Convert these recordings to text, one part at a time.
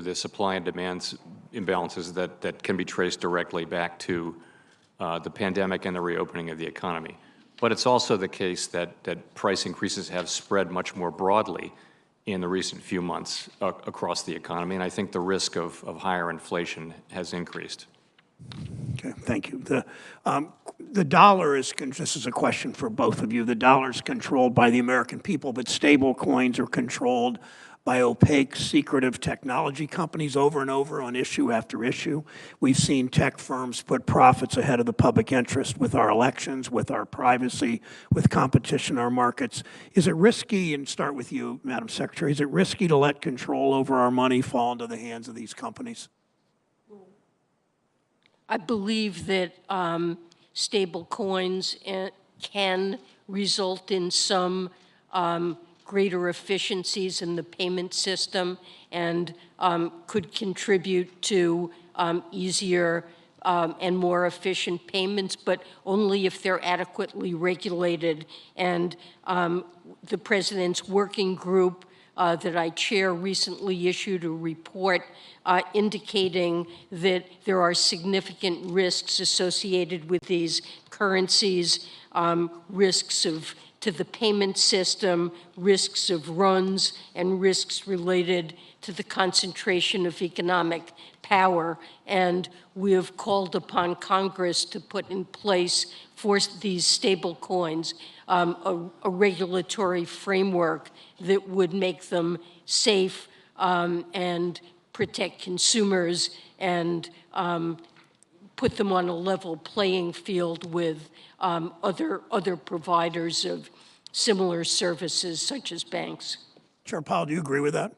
the supply and demand imbalances that can be traced directly back to the pandemic and the reopening of the economy. But it's also the case that price increases have spread much more broadly in the recent few months across the economy, and I think the risk of higher inflation has increased. Okay, thank you. The dollar is, this is a question for both of you, the dollar is controlled by the American people, but stable coins are controlled by opaque, secretive technology companies over and over on issue after issue. We've seen tech firms put profits ahead of the public interest with our elections, with our privacy, with competition in our markets. Is it risky, and start with you, Madam Secretary, is it risky to let control over our money fall into the hands of these companies? I believe that stable coins can result in some greater efficiencies in the payment system and could contribute to easier and more efficient payments, but only if they're adequately regulated. And the President's working group that I chair recently issued a report indicating that there are significant risks associated with these currencies, risks to the payment system, risks of runs, and risks related to the concentration of economic power. And we have called upon Congress to put in place for these stable coins a regulatory framework that would make them safe and protect consumers and put them on a level playing field with other providers of similar services, such as banks. Chair Powell, do you agree with that?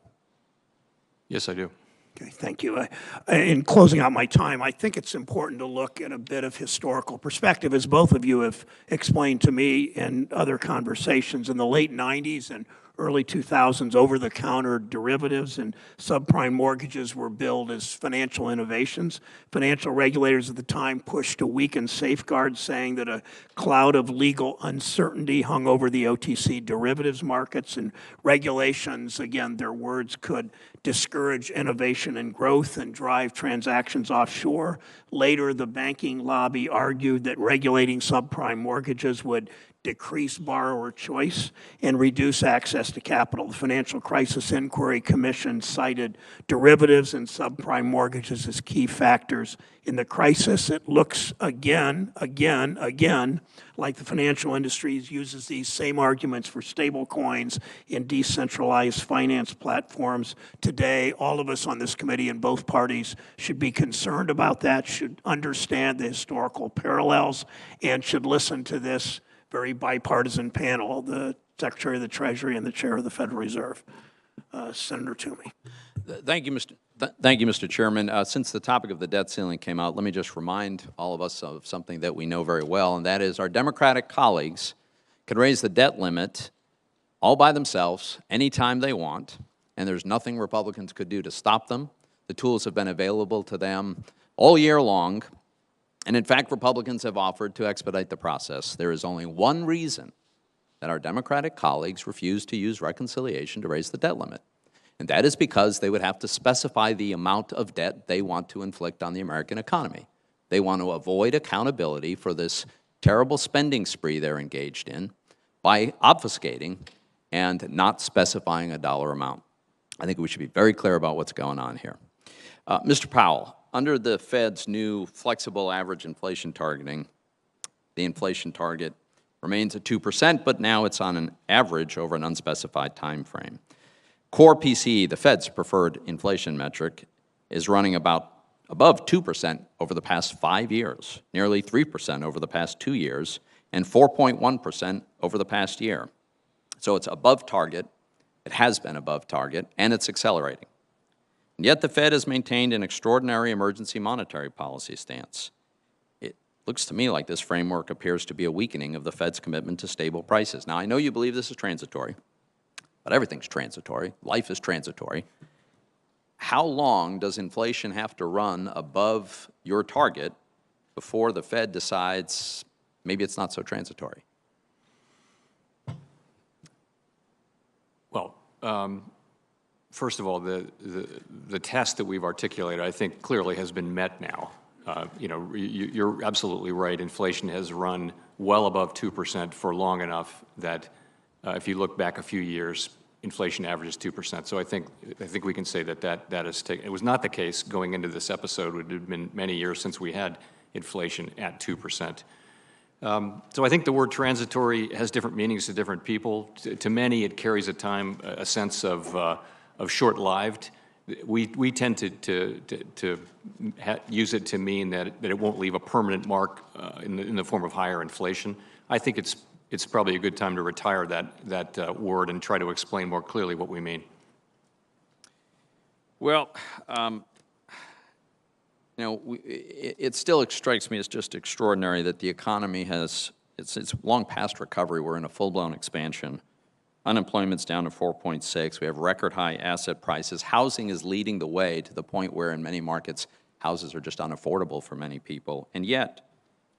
Yes, I do. Okay, thank you. In closing out my time, I think it's important to look at a bit of historical perspective, as both of you have explained to me in other conversations. In the late 90s and early 2000s, over-the-counter derivatives and subprime mortgages were billed as financial innovations. Financial regulators at the time pushed to weaken safeguards, saying that a cloud of legal uncertainty hung over the OTC derivatives markets, and regulations, again, their words, could discourage innovation and growth and drive transactions offshore. Later, the banking lobby argued that regulating subprime mortgages would decrease borrower choice and reduce access to capital. The Financial Crisis Inquiry Commission cited derivatives and subprime mortgages as key factors in the crisis. It looks again like the financial industry uses these same arguments for stable coins in decentralized finance platforms. Today, all of us on this committee in both parties should be concerned about that, should understand the historical parallels, and should listen to this very bipartisan panel, the Secretary of the Treasury and the Chair of the Federal Reserve. Senator Toomey. Thank you, Mr. Chairman. Since the topic of the debt ceiling came out, let me just remind all of us of something that we know very well, and that is our Democratic colleagues can raise the debt limit all by themselves anytime they want, and there's nothing Republicans could do to stop them. The tools have been available to them all year long. And in fact, Republicans have offered to expedite the process. There is only one reason that our Democratic colleagues refuse to use reconciliation to raise the debt limit, and that is because they would have to specify the amount of debt they want to inflict on the American economy. They want to avoid accountability for this terrible spending spree they're engaged in by obfuscating and not specifying a dollar amount. I think we should be very clear about what's going on here. Mr. Powell, under the Fed's new flexible average inflation targeting, the inflation target remains at 2%, but now it's on an average over an unspecified time frame. Core PCE, the Fed's preferred inflation metric, is running about above 2% over the past 5 years, nearly 3% over the past 2 years, and 4.1% over the past year. So it's above target, it has been above target, and it's accelerating. And yet the Fed has maintained an extraordinary emergency monetary policy stance. It looks to me like this framework appears to be a weakening of the Fed's commitment to stable prices. Now, I know you believe this is transitory, but everything's transitory. Life is transitory. How long does inflation have to run above your target before the Fed decides maybe it's not so transitory? Well, First of all, the test that we've articulated, I think, clearly has been met now. You know, you're absolutely right. Inflation has run well above 2% for long enough that if you look back a few years, inflation averages 2%. So I think we can say that is taken. It was not the case going into this episode. It had been many years since we had inflation at 2%. So I think the word transitory has different meanings to different people. To many, it carries a sense of short-lived. We tend to use it to mean that it won't leave a permanent mark in the form of higher inflation. I think it's probably a good time to retire that word and try to explain more clearly what we mean. Well, you know, it still strikes me as just extraordinary that the economy it's long past recovery. We're in a full-blown expansion. Unemployment's down to 4.6. We have record high asset prices. Housing is leading the way to the point where in many markets, houses are just unaffordable for many people. And yet,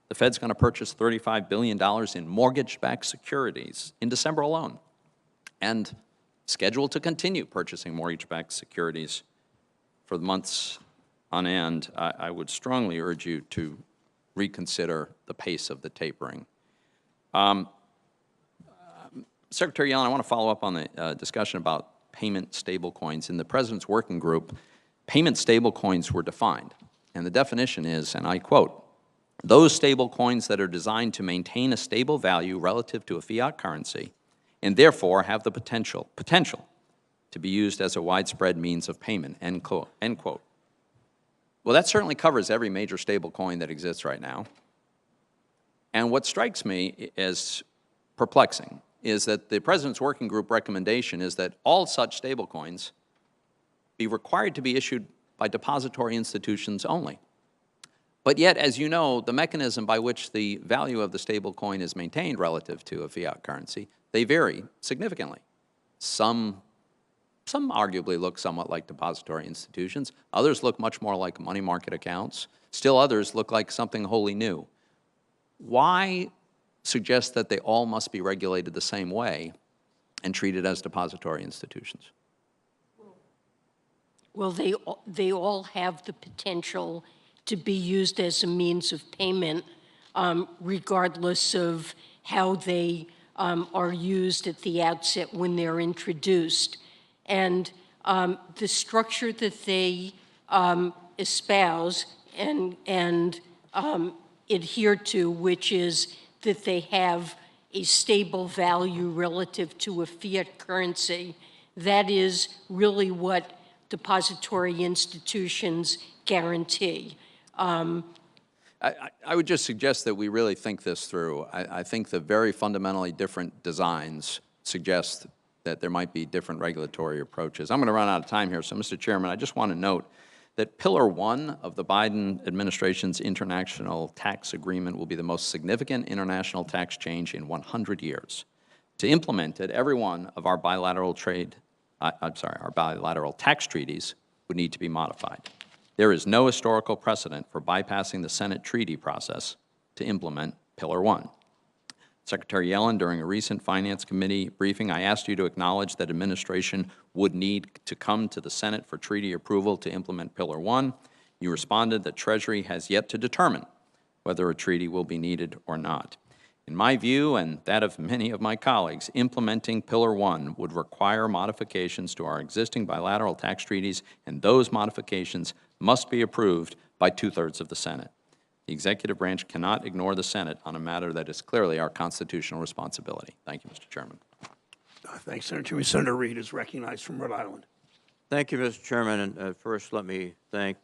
the Fed's going to purchase $35 billion in mortgage-backed securities in December alone, and scheduled to continue purchasing mortgage-backed securities for the months on end. I would strongly urge you to reconsider the pace of the tapering. Secretary Yellen, I want to follow up on the discussion about payment stablecoins. In the President's Working Group, payment stablecoins were defined, and the definition is, and I quote, "Those stablecoins that are designed to maintain a stable value relative to a fiat currency and therefore have the potential to be used as a widespread means of payment," end quote. End quote. Well, that certainly covers every major stablecoin that exists right now. And what strikes me as perplexing is that the President's Working Group recommendation is that all such stablecoins be required to be issued by depository institutions only. But yet, as you know, the mechanism by which the value of the stablecoin is maintained relative to a fiat currency, they vary significantly. Some arguably look somewhat like depository institutions. Others look much more like money market accounts. Still others look like something wholly new. Why suggest that they all must be regulated the same way and treated as depository institutions? Well, they all have the potential to be used as a means of payment, regardless of how they are used at the outset when they're introduced. And the structure that they espouse and adhere to, which is that they have a stable value relative to a fiat currency, that is really what depository institutions guarantee. I would just suggest that we really think this through. I think the very fundamentally different designs suggest that there might be different regulatory approaches. I'm going to run out of time here, so Mr. Chairman, I just want to note that Pillar 1 of the Biden administration's international tax agreement will be the most significant international tax change in 100 years. To implement it, every one of our bilateral our bilateral tax treaties would need to be modified. There is no historical precedent for bypassing the Senate treaty process to implement Pillar 1. Secretary Yellen, during a recent Finance Committee briefing, I asked you to acknowledge that administration would need to come to the Senate for treaty approval to implement Pillar 1. You responded that Treasury has yet to determine whether a treaty will be needed or not. In my view, and that of many of my colleagues, implementing Pillar 1 would require modifications to our existing bilateral tax treaties, and those modifications must be approved by 2/3 of the Senate. The executive branch cannot ignore the Senate on a matter that is clearly our constitutional responsibility. Thank you, Mr. Chairman. Thanks, Senator. Senator Reid is recognized from Rhode Island. Thank you, Mr. Chairman. And first, let me thank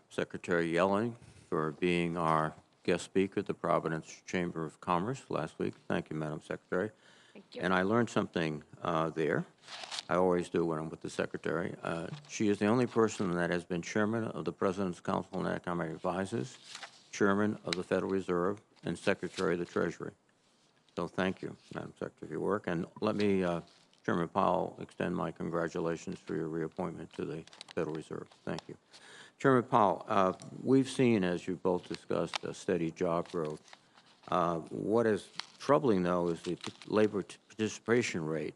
Secretary Yellen for being our guest speaker at the Providence Chamber of Commerce last week. Thank you, Madam Secretary. Thank you. And I learned something there. I always do when I'm with the Secretary. She is the only person that has been chairman of the President's Council on Economic Advisors, chairman of the Federal Reserve, and Secretary of the Treasury. So thank you, Madam Secretary, for your work. And let me, Chairman Powell, extend my congratulations for your reappointment to the Federal Reserve. Thank you. Chairman Powell, we've seen, as you both discussed, a steady job growth. What is troubling, though, is the labor participation rate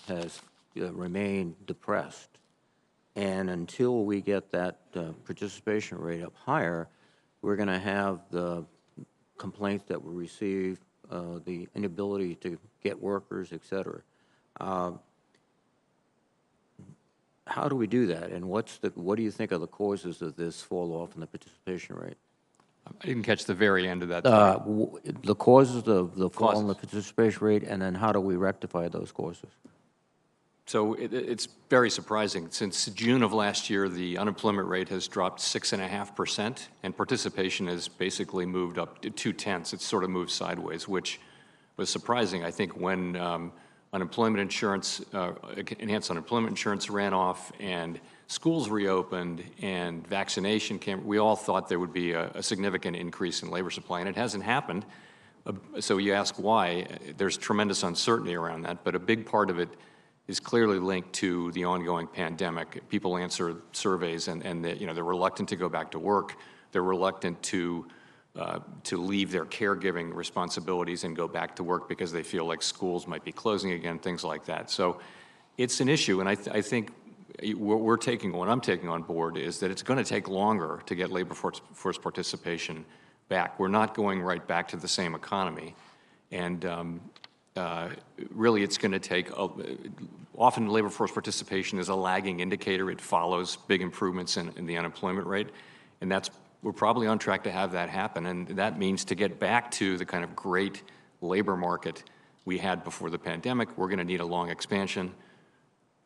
has remained depressed. And until we get that participation rate up higher, we're going to have the complaints that we receive, the inability to get workers, et cetera. How do we do that? And what do you think are the causes of this fall off in the participation rate? I didn't catch the very end of that. The causes of the fall in the Causes. participation rate, and then how do we rectify those causes? So it's very surprising. Since June of last year, the unemployment rate has dropped 6.5%, and participation has basically moved up to 0.2. It's sort of moved sideways, which was surprising. I think when unemployment insurance, enhanced unemployment insurance ran off, and schools reopened, and vaccination came, we all thought there would be a significant increase in labor supply, and it hasn't happened. So you ask why. There's tremendous uncertainty around that, but a big part of it is clearly linked to the ongoing pandemic. People answer surveys, and they're reluctant to go back to work. They're reluctant to leave their caregiving responsibilities and go back to work because they feel like schools might be closing again, things like that. So it's an issue, and I think what I'm taking on board is that it's going to take longer to get labor force participation back. We're not going right back to the same economy, and really it's going to take, often labor force participation is a lagging indicator. It follows big improvements in the unemployment rate, and we're probably on track to have that happen, and that means to get back to the kind of great labor market we had before the pandemic, we're going to need a long expansion.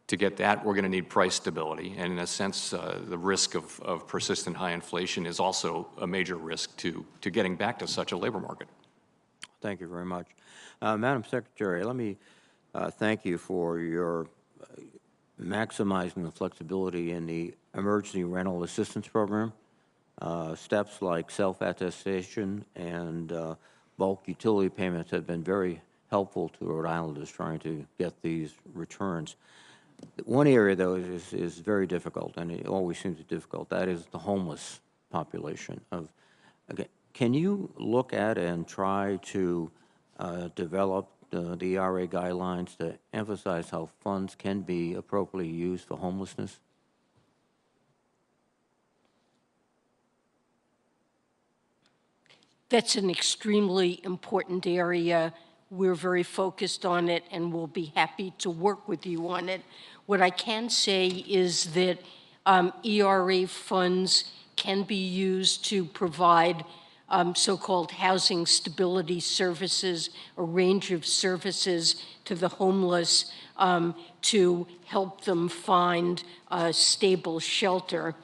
To get that, we're going to need price stability, and in a sense, the risk of persistent high inflation is also a major risk to getting back to such a labor market. Thank you very much. Madam Secretary, let me thank you for your maximizing the flexibility in the Emergency Rental Assistance Program. Steps like self-attestation and bulk utility payments have been very helpful to Rhode Islanders trying to get these returns. One area, though, is very difficult, and it always seems difficult. That is the homeless population. Can you look at and try to develop the ERA guidelines to emphasize how funds can be appropriately used for homelessness? That's an extremely important area. We're very focused on it, and we'll be happy to work with you on it. What I can say is that ERA funds can be used to provide so-called housing stability services, a range of services to the homeless to help them find a stable shelter.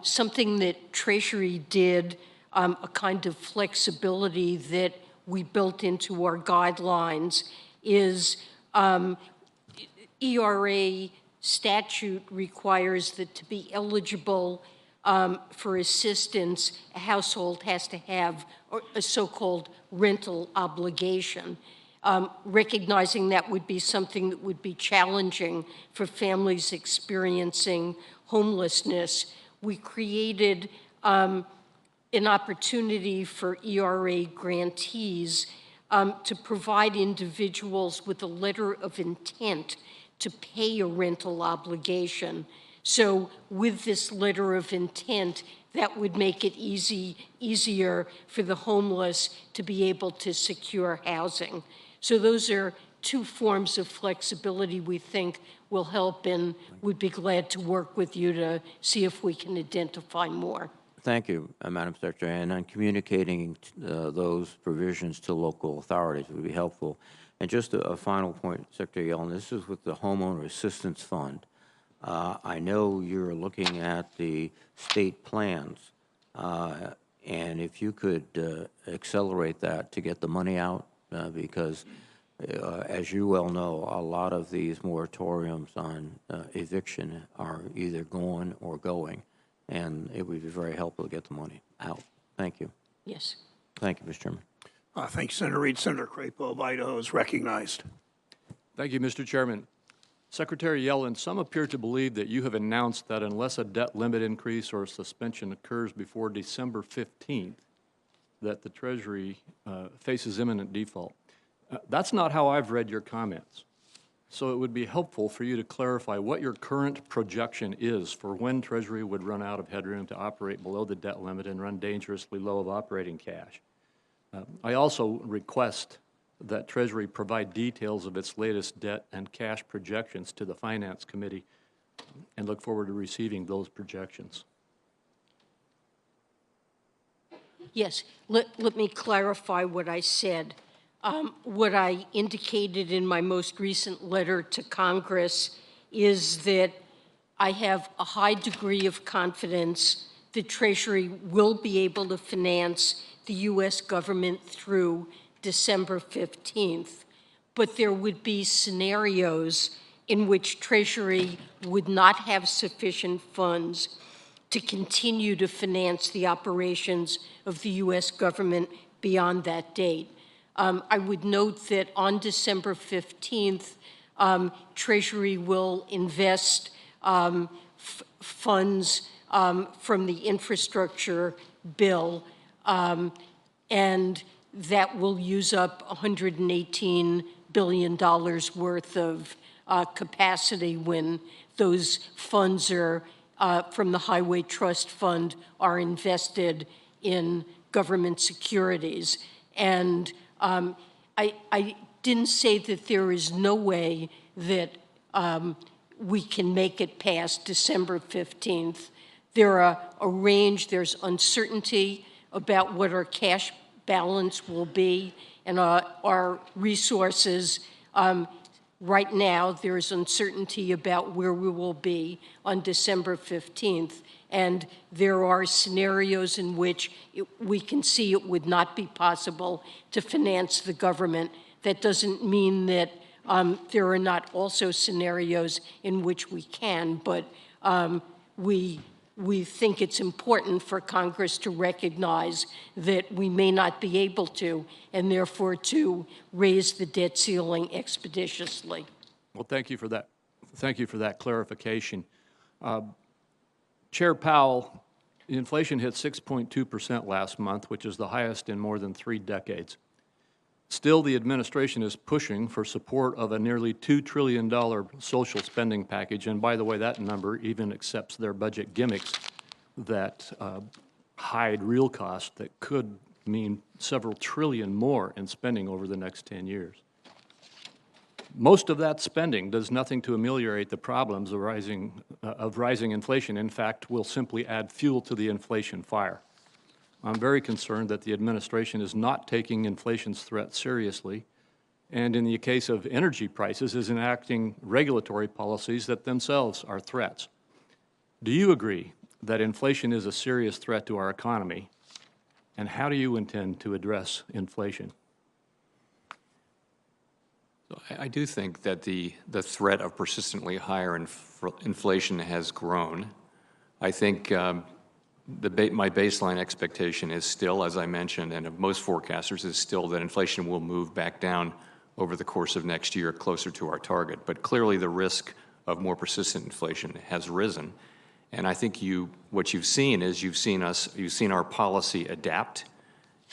Something that Treasury did, a kind of flexibility that we built into our guidelines is ERA statute requires that to be eligible for assistance, a household has to have a so-called rental obligation. Recognizing that would be something that would be challenging for families experiencing homelessness, we created an opportunity for ERA grantees to provide individuals with a letter of intent to pay a rental obligation. So with this letter of intent, that would make it easier for the homeless to be able to secure housing. So those are two forms of flexibility we think will help, and we'd be glad to work with you to see if we can identify more. Thank you, Madam Secretary. And on communicating those provisions to local authorities would be helpful. And just a final point, Secretary Yellen, this is with the Homeowner Assistance Fund. I know you're looking at the state plans, and if you could accelerate that to get the money out, because as you well know, a lot of these moratoriums on eviction are either gone or going, and it would be very helpful to get the money out. Thank you. Yes. Thank you, Mr. Chairman. Thank you, Senator Reed. Senator Crapo of Idaho is recognized. Thank you, Mr. Chairman. Secretary Yellen, some appear to believe that you have announced that unless a debt limit increase or suspension occurs before December 15th, that the Treasury faces imminent default. That's not how I've read your comments. So it would be helpful for you to clarify what your current projection is for when Treasury would run out of headroom to operate below the debt limit and run dangerously low of operating cash. I also request that Treasury provide details of its latest debt and cash projections to the Finance Committee, and look forward to receiving those projections. Yes, let me clarify what I said. What I indicated in my most recent letter to Congress is that I have a high degree of confidence the Treasury will be able to finance the U.S. government through December 15th, but there would be scenarios in which Treasury would not have sufficient funds to continue to finance the operations of the U.S. government beyond that date. I would note that on December 15th, Treasury will invest funds from the infrastructure bill, and that will use up $118 billion worth of capacity when those funds are from the Highway Trust Fund are invested in government securities. And I didn't say that there is no way that we can make it past December 15th. There are a range, there's uncertainty about what our cash balance will be and our resources. Right now, there's uncertainty about where we will be on December 15th. And there are scenarios in which we can see it would not be possible to finance the government. That doesn't mean that there are not also scenarios in which we can, but we think it's important for Congress to recognize that we may not be able to, and therefore to raise the debt ceiling expeditiously. Well, thank you for that. Thank you for that clarification. Chair Powell, inflation hit 6.2% last month, which is the highest in more than 3 decades. Still, the administration is pushing for support of a nearly $2 trillion social spending package. And by the way, that number even accepts their budget gimmicks that hide real costs that could mean several trillion more in spending over the next 10 years. Most of that spending does nothing to ameliorate the problems of rising inflation. In fact, will simply add fuel to the inflation fire. I'm very concerned that the administration is not taking inflation's threat seriously, and in the case of energy prices, is enacting regulatory policies that themselves are threats. Do you agree that inflation is a serious threat to our economy, and how do you intend to address inflation? I do think that the threat of persistently higher inflation has grown. I think my baseline expectation is still, as I mentioned, and of most forecasters, is still that inflation will move back down over the course of next year closer to our target. But clearly the risk of more persistent inflation has risen. And I think what you've seen is you've seen our policy adapt,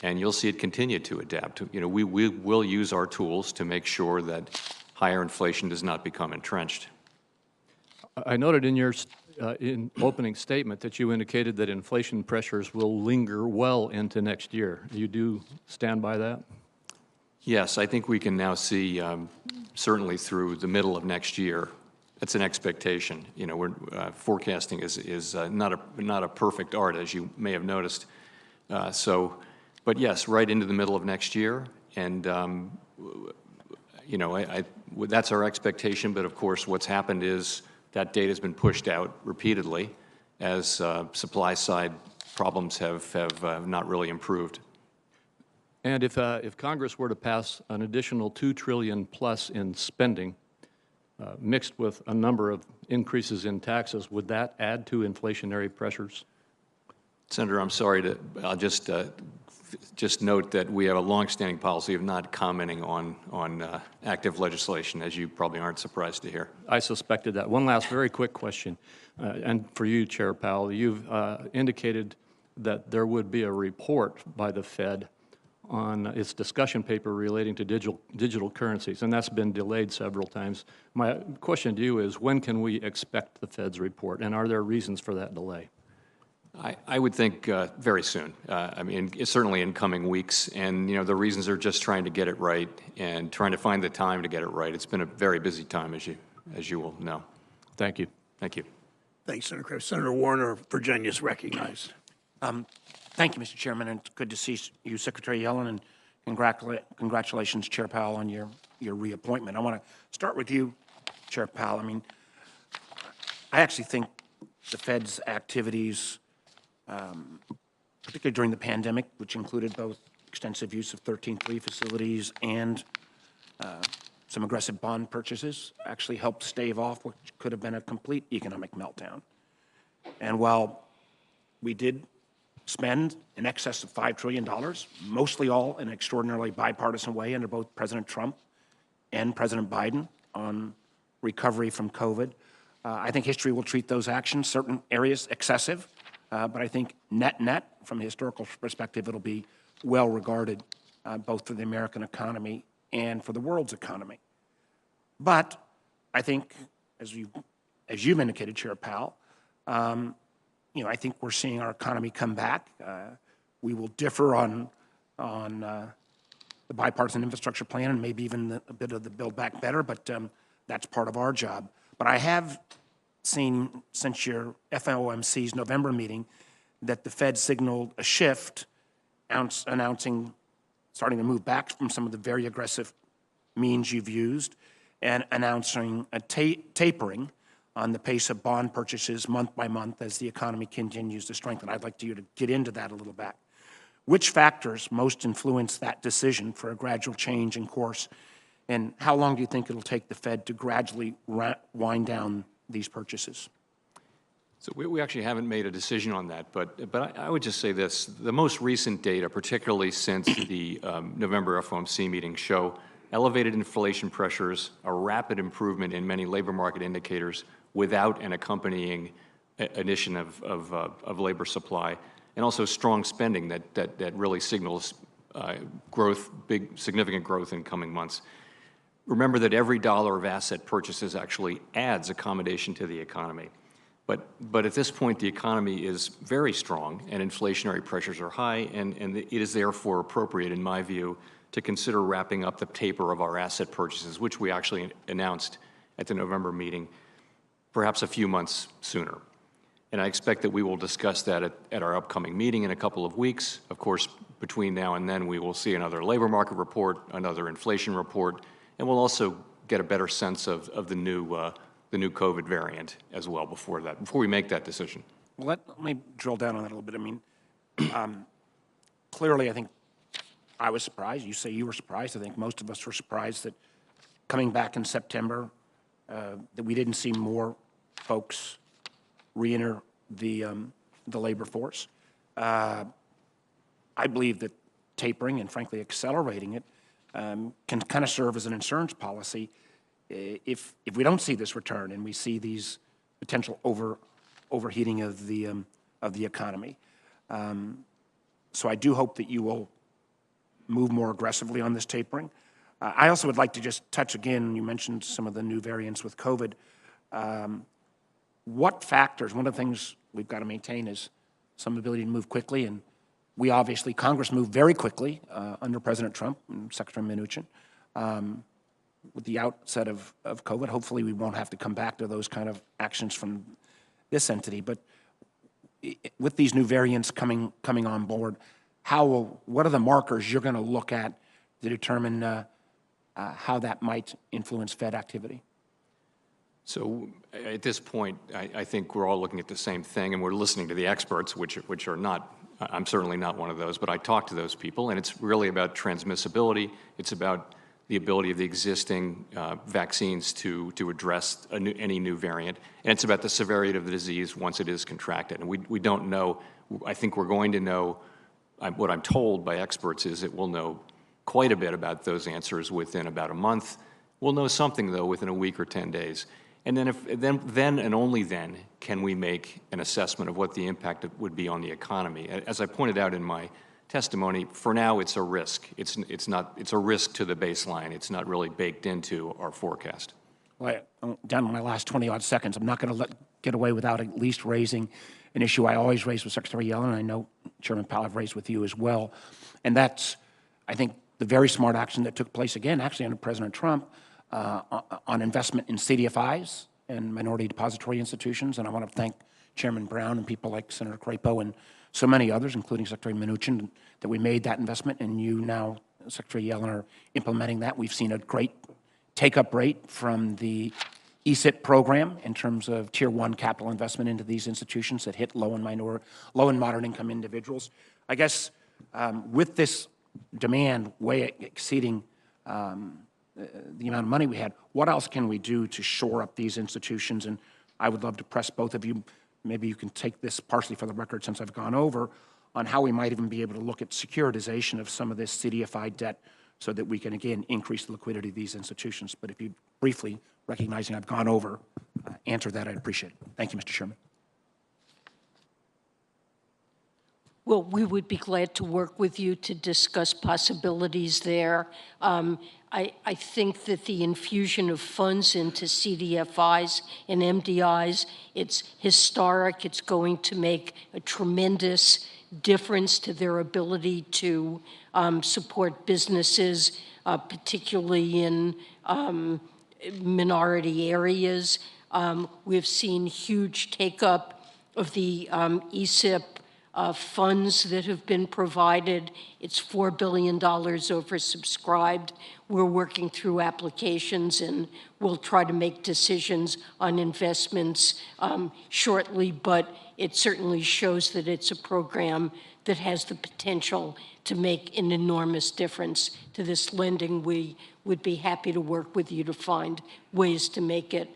and you'll see it continue to adapt. You know, we will use our tools to make sure that higher inflation does not become entrenched. I noted in your opening statement that you indicated that inflation pressures will linger well into next year. You do stand by that? Yes, I think we can now see, certainly through the middle of next year. That's an expectation. You know, forecasting is not a perfect art, as you may have noticed. But yes, right into the middle of next year, and you know, that's our expectation. But of course, what's happened is that date has been pushed out repeatedly as supply side problems have not really improved. And if Congress were to pass an additional $2 trillion plus in spending, mixed with a number of increases in taxes, would that add to inflationary pressures? Senator, I'm sorry I'll just note that we have a longstanding policy of not commenting on active legislation, as you probably aren't surprised to hear. I suspected that. One last very quick question, and for you, Chair Powell, you've indicated that there would be a report by the Fed on its discussion paper relating to digital currencies, and that's been delayed several times. My question to you is, when can we expect the Fed's report, and are there reasons for that delay? I would think very soon. I mean, certainly in coming weeks. And, the reasons are just trying to get it right and trying to find the time to get it right. It's been a very busy time, as you will know. Thank you. Thank you. Thanks, Senator Kraft. Senator Warner, Virginia is recognized. Thank you, Mr. Chairman, and it's good to see you, Secretary Yellen, and congratulations, Chair Powell, on your reappointment. I want to start with you, Chair Powell. I mean, I actually think the Fed's activities, particularly during the pandemic, which included both extensive use of 13.3 facilities and some aggressive bond purchases, actually helped stave off what could have been a complete economic meltdown. And while we did spend in excess of $5 trillion, mostly all in an extraordinarily bipartisan way under both President Trump and President Biden on recovery from COVID, I think history will treat those actions, certain areas, excessive, but I think net, from a historical perspective, it'll be well regarded both for the American economy and for the world's economy. But I think, as you've indicated, Chair Powell, I think we're seeing our economy come back. We will differ on the bipartisan infrastructure plan and maybe even a bit of the Build Back Better, but that's part of our job. But I have seen since your FOMC's November meeting that the Fed signaled a shift, announcing starting to move back from some of the very aggressive means you've used and announcing a tapering on the pace of bond purchases month by month as the economy continues to strengthen. I'd like you to get into that a little bit. Which factors most influence that decision for a gradual change in course, and how long do you think it'll take the Fed to gradually wind down these purchases? So we actually haven't made a decision on that, but I would just say this. The most recent data, particularly since the November FOMC meeting, show elevated inflation pressures, a rapid improvement in many labor market indicators without an accompanying addition of labor supply, and also strong spending that really signals growth, significant growth in coming months. Remember that every dollar of asset purchases actually adds accommodation to the economy. But at this point, the economy is very strong and inflationary pressures are high, and it is therefore appropriate, in my view, to consider wrapping up the taper of our asset purchases, which we actually announced at the November meeting, perhaps a few months sooner. And I expect that we will discuss that at our upcoming meeting in a couple of weeks. Of course, between now and then, we will see another labor market report, another inflation report, and we'll also get a better sense of the new COVID variant as well before we make that decision. Well, let me drill down on that a little bit. I mean, clearly, I think I was surprised. You say you were surprised. I think most of us were surprised that coming back in September, that we didn't see more folks reenter the labor force. I believe that tapering and, frankly, accelerating it can kind of serve as an insurance policy if we don't see this return and we see these potential overheating of the economy. So I do hope that you will move more aggressively on this tapering. I also would like to just touch again, you mentioned some of the new variants with COVID. What factors, one of the things we've got to maintain is some ability to move quickly, and we obviously, Congress moved very quickly under President Trump and Secretary Mnuchin. With the outset of COVID, hopefully we won't have to come back to those kind of actions from this entity, but with these new variants coming on board, what are the markers you're going to look at to determine how that might influence Fed activity? So at this point, I think we're all looking at the same thing, and we're listening to the experts, which are not, I'm certainly not one of those, but I talk to those people, and it's really about transmissibility. It's about the ability of the existing vaccines to address any new variant, and it's about the severity of the disease once it is contracted. And we don't know. I think we're going to know. What I'm told by experts is that we'll know quite a bit about those answers within about a month. We'll know something, though, within a week or 10 days. And then and only then can we make an assessment of what the impact would be on the economy. As I pointed out in my testimony, for now, it's a risk. It's a risk to the baseline. It's not really baked into our forecast. Well, down to my last 20-odd seconds, I'm not going to get away without at least raising an issue I always raise with Secretary Yellen, and I know Chairman Powell I've raised with you as well, and that's, I think, the very smart action that took place again, actually under President Trump, on investment in CDFIs and minority depository institutions, and I want to thank Chairman Brown and people like Senator Crapo and so many others, including Secretary Mnuchin, that we made that investment, and you now, Secretary Yellen, are implementing that. We've seen a great take-up rate from the ESIT program in terms of Tier 1 capital investment into these institutions that hit low and moderate income individuals. I guess with this demand way exceeding the amount of money we had, what else can we do to shore up these institutions? And I would love to press both of you. Maybe you can take this partially for the record since I've gone over on how we might even be able to look at securitization of some of this CDFI debt so that we can, again, increase the liquidity of these institutions. But if you briefly, recognizing I've gone over, answer that, I'd appreciate it. Thank you, Mr. Chairman. Well, we would be glad to work with you to discuss possibilities there. I think that the infusion of funds into CDFIs and MDIs, it's historic. It's going to make a tremendous difference to their ability to support businesses, particularly in minority areas. We've seen huge take-up of the ESIP funds that have been provided. It's $4 billion oversubscribed. We're working through applications, and we'll try to make decisions on investments shortly, but it certainly shows that it's a program that has the potential to make an enormous difference to this lending. We would be happy to work with you to find ways to make it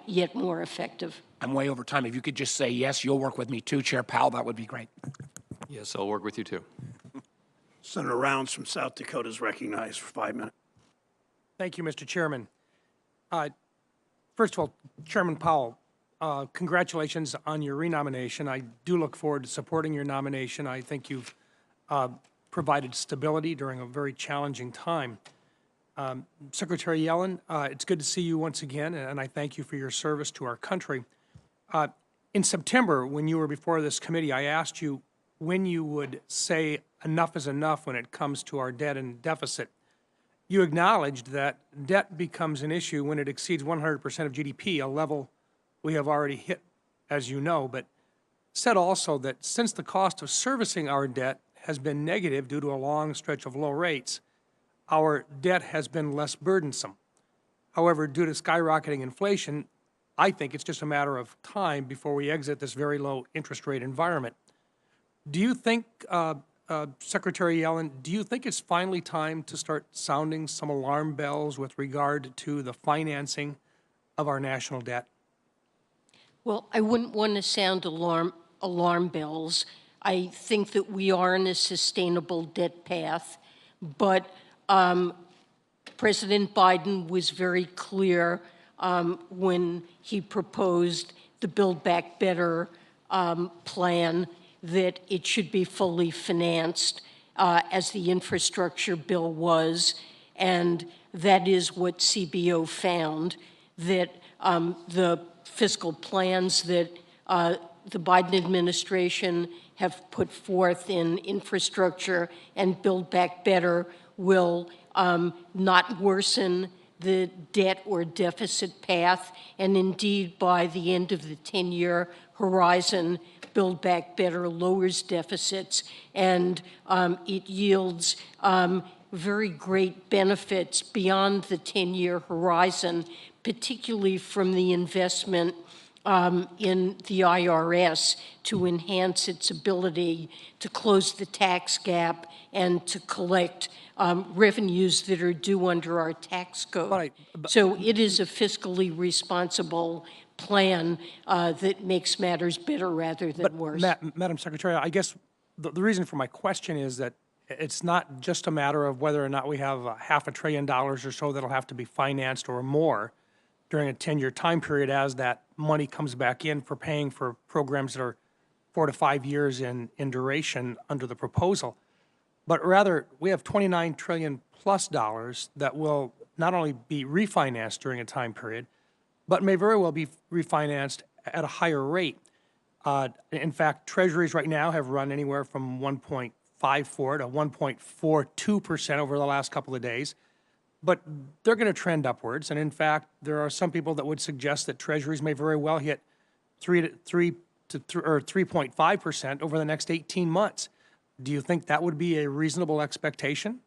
yet more effective. I'm way over time. If you could just say yes, you'll work with me too, Chair Powell, that would be great. Yes, I'll work with you too. Senator Rounds from South Dakota is recognized for 5 minutes. Thank you, Mr. Chairman. First of all, Chairman Powell, congratulations on your renomination. I do look forward to supporting your nomination. I think you've provided stability during a very challenging time. Secretary Yellen, it's good to see you once again, and I thank you for your service to our country. In September, when you were before this committee, I asked you when you would say enough is enough when it comes to our debt and deficit. You acknowledged that debt becomes an issue when it exceeds 100% of GDP, a level we have already hit, as you know, but said also that since the cost of servicing our debt has been negative due to a long stretch of low rates, our debt has been less burdensome. However, due to skyrocketing inflation, I think it's just a matter of time before we exit this very low interest rate environment. Do you think, Secretary Yellen, do you think it's finally time to start sounding some alarm bells with regard to the financing of our national debt? Well, I wouldn't want to sound alarm bells. I think that we are in a sustainable debt path, but President Biden was very clear when he proposed the Build Back Better plan that it should be fully financed as the infrastructure bill was, and that is what CBO found, that the fiscal plans that the Biden administration have put forth in infrastructure and Build Back Better will not worsen the debt or deficit path, and indeed by the end of the 10-year horizon, Build Back Better lowers deficits, and it yields very great benefits beyond the 10-year horizon, particularly from the investment in the IRS to enhance its ability to close the tax gap and to collect revenues that are due under our tax code. So it is a fiscally responsible plan that makes matters better rather than worse. Madam Secretary, I guess the reason for my question is that it's not just a matter of whether or not we have $500 billion or so that'll have to be financed or more during a 10-year time period as that money comes back in for paying for programs that are 4 to 5 years in duration under the proposal. but rather we have 29 trillion plus dollars that will not only be refinanced during a time period, but may very well be refinanced at a higher rate. In fact, treasuries right now have run anywhere from 1.54 to 1.42% over the last couple of days, but they're going to trend upwards. And in fact, there are some people that would suggest that treasuries may very well hit 3.5% over the next 18 months. Do you think that would be a reasonable expectation?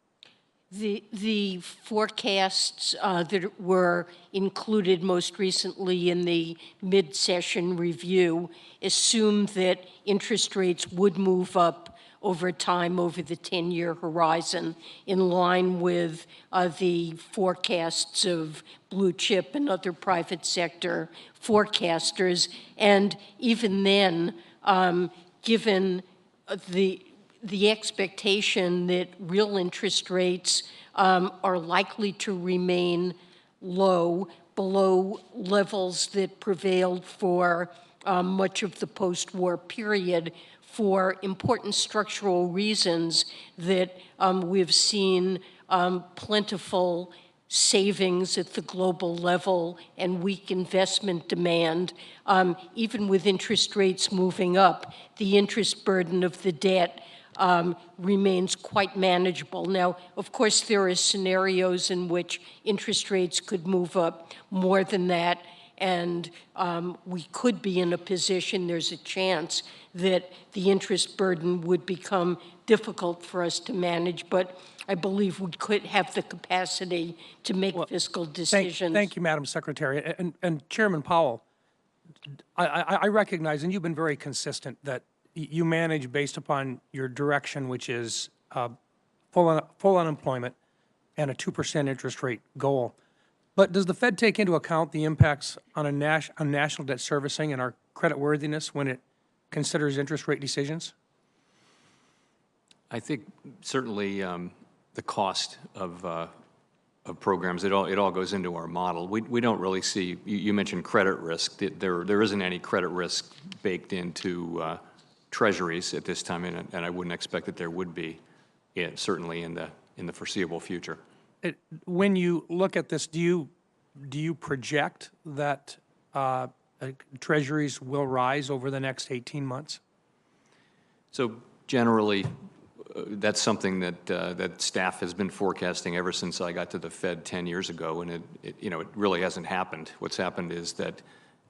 The forecasts that were included most recently in the mid-session review assume that interest rates would move up over time over the 10-year horizon in line with the forecasts of blue chip and other private sector forecasters. And even then, given the expectation that real interest rates are likely to remain low, below levels that prevailed for much of the post-war period, for important structural reasons that we've seen plentiful savings at the global level and weak investment demand. Even with interest rates moving up, the interest burden of the debt remains quite manageable. Now, of course, there are scenarios in which interest rates could move up more than that, and we could be in a position, there's a chance, that the interest burden would become difficult for us to manage, but I believe we could have the capacity to make fiscal decisions. Thank you, Madam Secretary. And Chairman Powell, I recognize, and you've been very consistent, that you manage based upon your direction, which is full unemployment and a 2% interest rate goal. But does the Fed take into account the impacts on national debt servicing and our creditworthiness when it considers interest rate decisions? I think certainly the cost of programs, it all goes into our model. We don't really see, you mentioned credit risk. There isn't any credit risk baked into treasuries at this time, and I wouldn't expect that there would be, certainly in the foreseeable future. When you look at this, do you project that treasuries will rise over the next 18 months? So generally, that's something that staff has been forecasting ever since I got to the Fed 10 years ago, and it really hasn't happened. What's happened is that,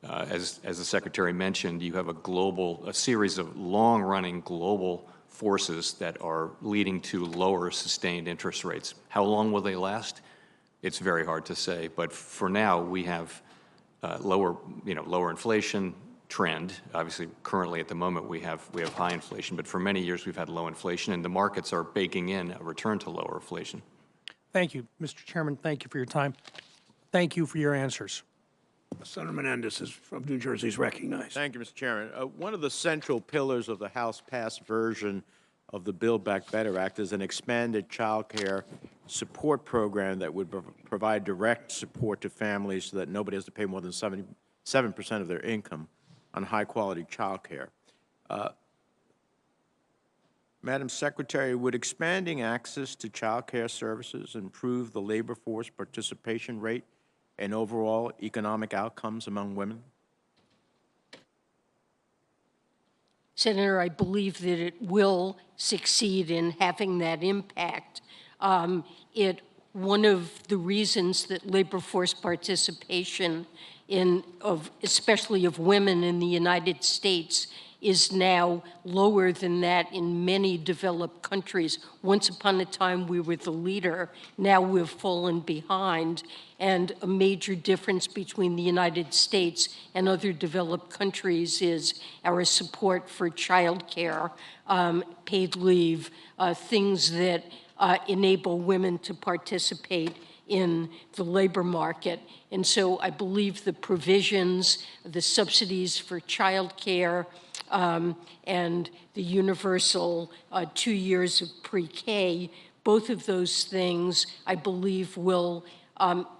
as the Secretary mentioned, you have a series of long-running global forces that are leading to lower sustained interest rates. How long will they last? It's very hard to say, but for now we have lower inflation trend. Obviously, currently at the moment we have high inflation, but for many years we've had low inflation, and the markets are baking in a return to lower inflation. Thank you, Mr. Chairman. Thank you for your time. Thank you for your answers. Senator Menendez from New Jersey is recognized. Thank you, Mr. Chairman. One of the central pillars of the House-passed version of the Build Back Better Act is an expanded child care support program that would provide direct support to families so that nobody has to pay more than 77% of their income on high-quality child care. Madam Secretary, would expanding access to child care services improve the labor force participation rate and overall economic outcomes among women? Senator, I believe that it will succeed in having that impact. One of the reasons that labor force participation especially of women in the United States is now lower than that in many developed countries. Once upon a time, we were the leader. Now we've fallen behind. And a major difference between the United States and other developed countries is our support for child care, paid leave, things that enable women to participate in the labor market. And so I believe the provisions, the subsidies for child care, and the universal 2 years of pre-K, both of those things, I believe, will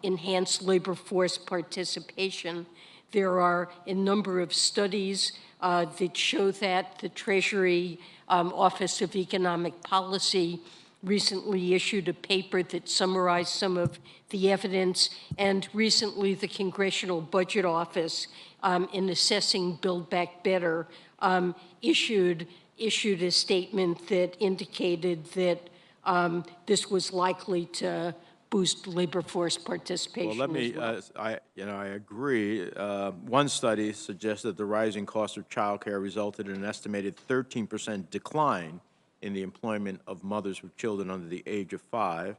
enhance labor force participation. There are a number of studies that show that the Treasury Office of Economic Policy recently issued a paper that summarized some of the evidence, and recently the Congressional Budget Office, in assessing Build Back Better, issued a statement that indicated that this was likely to boost labor force participation Well, let me, as well. I agree. One study suggests that the rising cost of childcare resulted in an estimated 13% decline in the employment of mothers with children under the age of 5.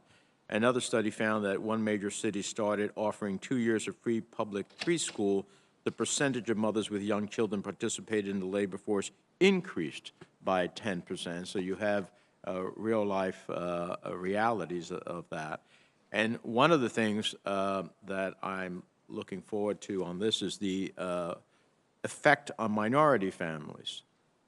Another study found that one major city started offering 2 years of free public preschool. The percentage of mothers with young children participated in the labor force increased by 10%. So you have real-life realities of that. And one of the things that I'm looking forward to on this is the effect on minority families.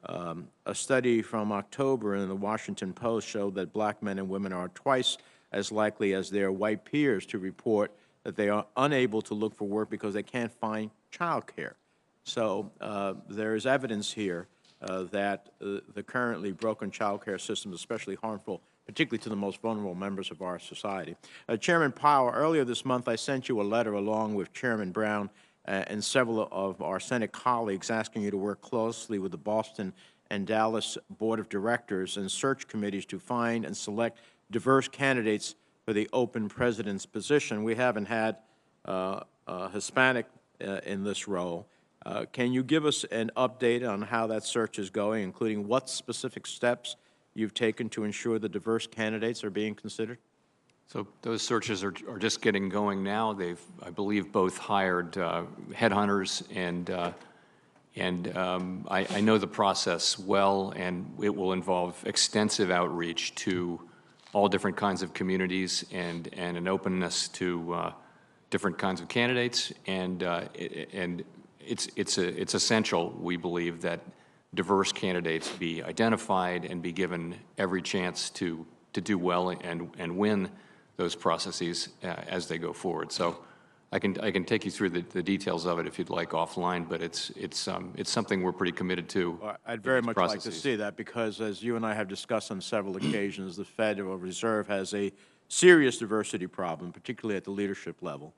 A study from October in the Washington Post showed that black men and women are twice as likely as their white peers to report that they are unable to look for work because they can't find childcare. So there is evidence here that the currently broken childcare system is especially harmful, particularly to the most vulnerable members of our society. Chairman Powell, earlier this month I sent you a letter along with Chairman Brown and several of our Senate colleagues asking you to work closely with the Boston and Dallas Board of Directors and search committees to find and select diverse candidates for the open president's position. We haven't had a Hispanic in this role. Can you give us an update on how that search is going, including what specific steps you've taken to ensure the diverse candidates are being considered? So those searches are just getting going now. They've, I believe, both hired headhunters, and I know the process well, and it will involve extensive outreach to all different kinds of communities and an openness to different kinds of candidates. And it's essential, we believe, that diverse candidates be identified and be given every chance to do well and win those processes as they go forward. So I can take you through the details of it if you'd like offline, but it's something we're pretty committed to. Well, I'd very much like to see that, because as you and I have discussed on several occasions, the Federal Reserve has a serious diversity problem, particularly at the leadership level.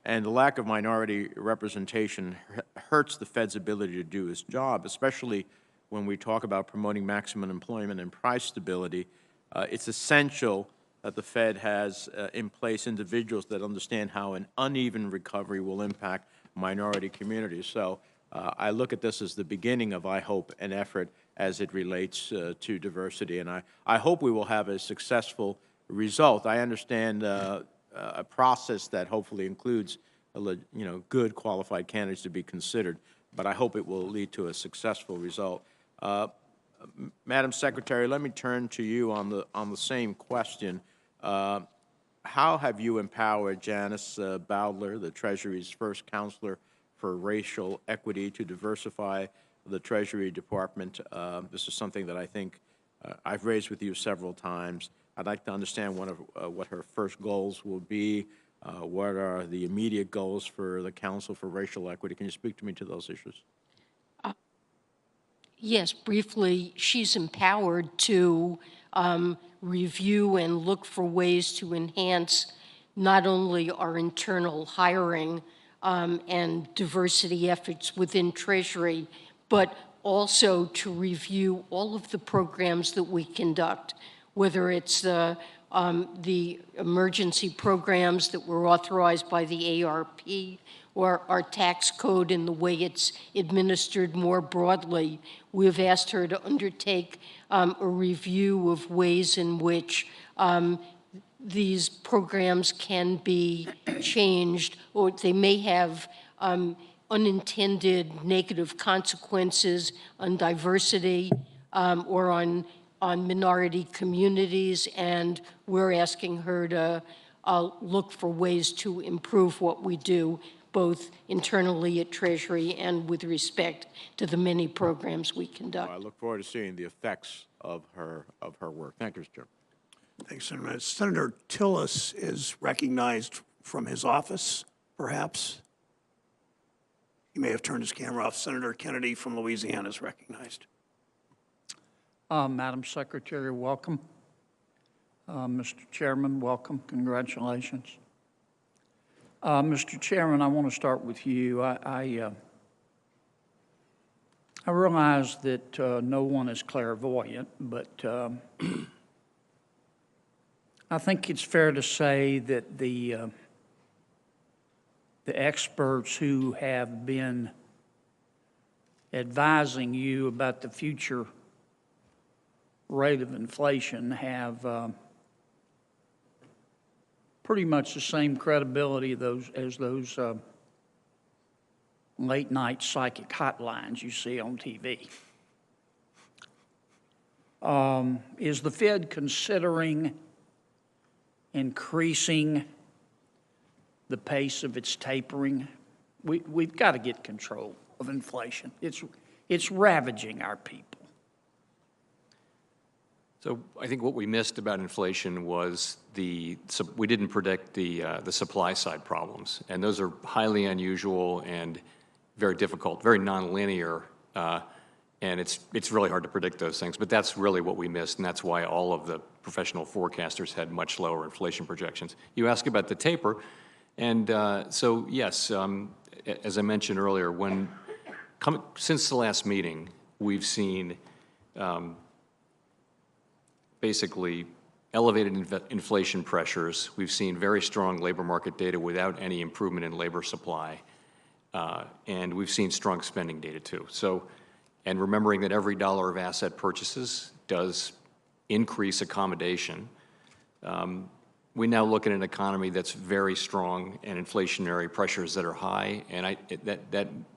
And the lack of minority representation hurts the Fed's ability to do its job, especially when we talk about promoting maximum employment and price stability. It's essential that the Fed has in place individuals that understand how an uneven recovery will impact minority communities. So I look at this as the beginning of, I hope, an effort as it relates to diversity. And I hope we will have a successful result. I understand a process that hopefully includes good qualified candidates to be considered, but I hope it will lead to a successful result. Madam Secretary, let me turn to you on the same question. How have you empowered Janice Bowdler, the Treasury's first counselor for racial equity, to diversify the Treasury Department? This is something that I think I've raised with you several times. I'd like to understand what her first goals will be. What are the immediate goals for the Council for Racial Equity? Can you speak to me to those issues? Yes, briefly, she's empowered to review and look for ways to enhance not only our internal hiring and diversity efforts within Treasury, but also to review all of the programs that we conduct, whether it's the emergency programs that were authorized by the ARP, or our tax code and the way it's administered more broadly. We've asked her to undertake a review of ways in which these programs can be changed, or they may have unintended negative consequences on diversity or on minority communities, and we're asking her to look for ways to improve what we do, both internally at Treasury and with respect to the many programs we conduct. I look forward to seeing the effects of her work. Thank you, Mr. Chairman. Thanks, Senator. Senator Tillis is recognized from his office, perhaps. He may have turned his camera off. Senator Kennedy from Louisiana is recognized. Madam Secretary, welcome. Mr. Chairman, welcome, congratulations. Mr. Chairman, I want to start with you. I realize that no one is clairvoyant, but I think it's fair to say that the experts who have been advising you about the future rate of inflation have pretty much the same credibility as those late-night psychic hotlines you see on TV. Is the Fed considering increasing the pace of its tapering? We've got to get control of inflation. It's ravaging our people. So I think what we missed about inflation was we didn't predict the supply side problems, and those are highly unusual and very difficult, very nonlinear, and it's really hard to predict those things. But that's really what we missed, and that's why all of the professional forecasters had much lower inflation projections. You ask about the taper, and so yes, as I mentioned earlier, since the last meeting, we've seen basically elevated inflation pressures. We've seen very strong labor market data without any improvement in labor supply. And we've seen strong spending data too. So, and remembering that every dollar of asset purchases does increase accommodation, we now look at an economy that's very strong and inflationary pressures that are high. And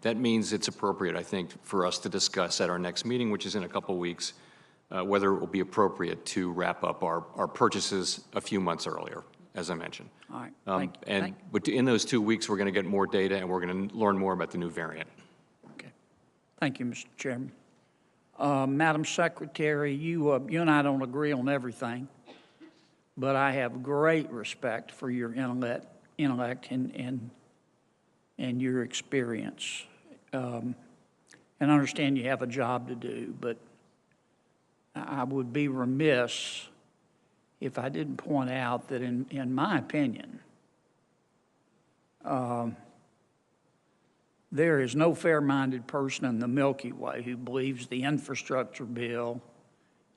that means it's appropriate, I think, for us to discuss at our next meeting, which is in a couple weeks, whether it will be appropriate to wrap up our purchases a few months earlier, as I mentioned. All right. But in those 2 weeks, we're going to get more data and we're going to learn more about the new variant. Okay. Thank you, Mr. Chairman. Madam Secretary, you and I don't agree on everything, but I have great respect for your intellect and your experience. And I understand you have a job to do, but I would be remiss if I didn't point out that in my opinion, there is no fair-minded person in the Milky Way who believes the infrastructure bill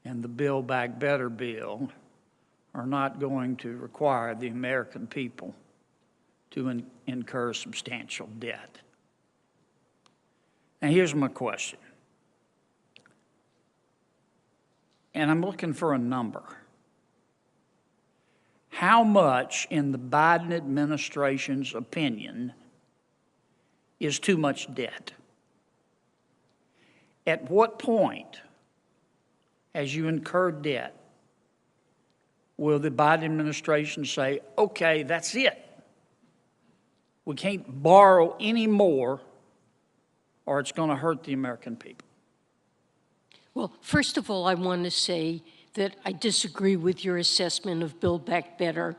and the Build Back Better bill are not going to require the American people to incur substantial debt. Now, here's my question. And I'm looking for a number. How much, in the Biden administration's opinion, is too much debt? At what point, as you incur debt, will the Biden administration say, okay, that's it? We can't borrow any more or it's going to hurt the American people? Well, first of all, I want to say that I disagree with your assessment of Build Back Better.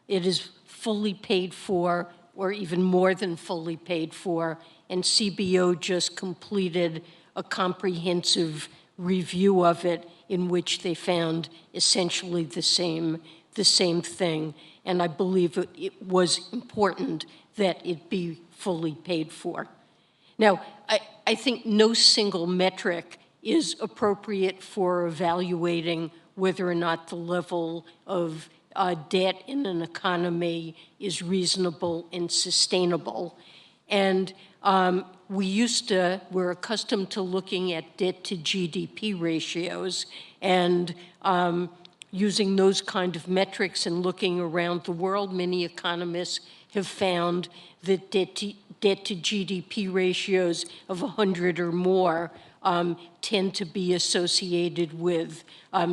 It is fully paid for, or even more than fully paid for, and CBO just completed a comprehensive review of it in which they found essentially the same thing. And I believe it was important that it be fully paid for. Now, I think no single metric is appropriate for evaluating whether or not the level of debt in an economy is reasonable and sustainable. And we're accustomed to looking at debt to GDP ratios and using those kind of metrics and looking around the world. Many economists have found that debt to GDP ratios of 100 or more tend to be associated with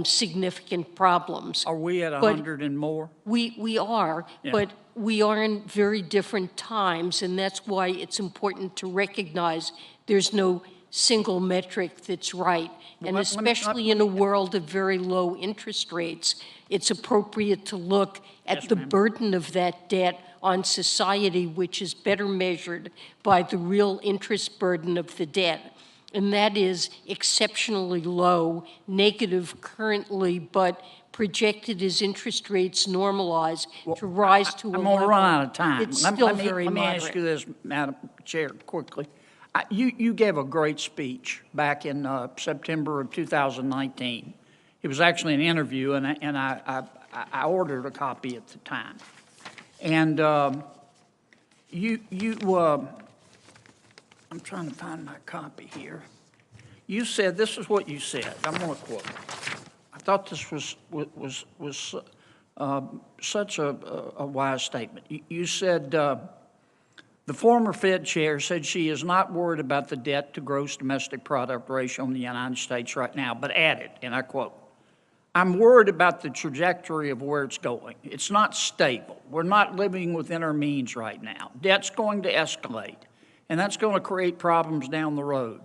significant problems. Are we at 100 and more? We are, Yeah. but we are in very different times, and that's why it's important to recognize there's no single metric that's right. And especially in a world of very low interest rates, it's appropriate to look at the burden of that debt on society, which is better measured by the real interest burden of the debt. and that is exceptionally low, negative currently, but projected as interest rates normalize to rise to a I'm level. going to run out of time. It's still me, very let me moderate. ask you this, Madam Chair, quickly. You gave a great speech back in September of 2019. It was actually an interview, and I ordered a copy at the time. And I'm trying to find my copy here. You said, this is what you said. I'm going to quote. I thought this was such a wise statement. You said, the former Fed chair said she is not worried about the debt to gross domestic product ratio in the United States right now, but added, and I quote, I'm worried about the trajectory of where it's going. It's not stable. We're not living within our means right now. Debt's going to escalate, and that's going to create problems down the road.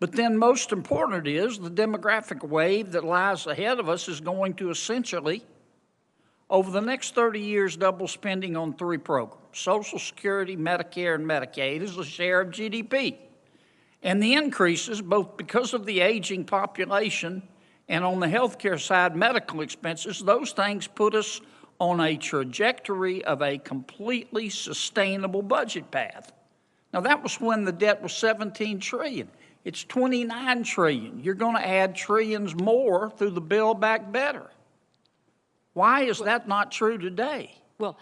But then most important is the demographic wave that lies ahead of us is going to essentially, over the next 30 years, double spending on 3 programs. Social Security, Medicare, and Medicaid as a share of GDP. And the increases, both because of the aging population and on the healthcare side, medical expenses, those things put us on a trajectory of a completely sustainable budget path. Now, that was when the debt was $17 trillion. It's $29 trillion. You're going to add trillions more through the Build Back Better. Why is that not true today? Well,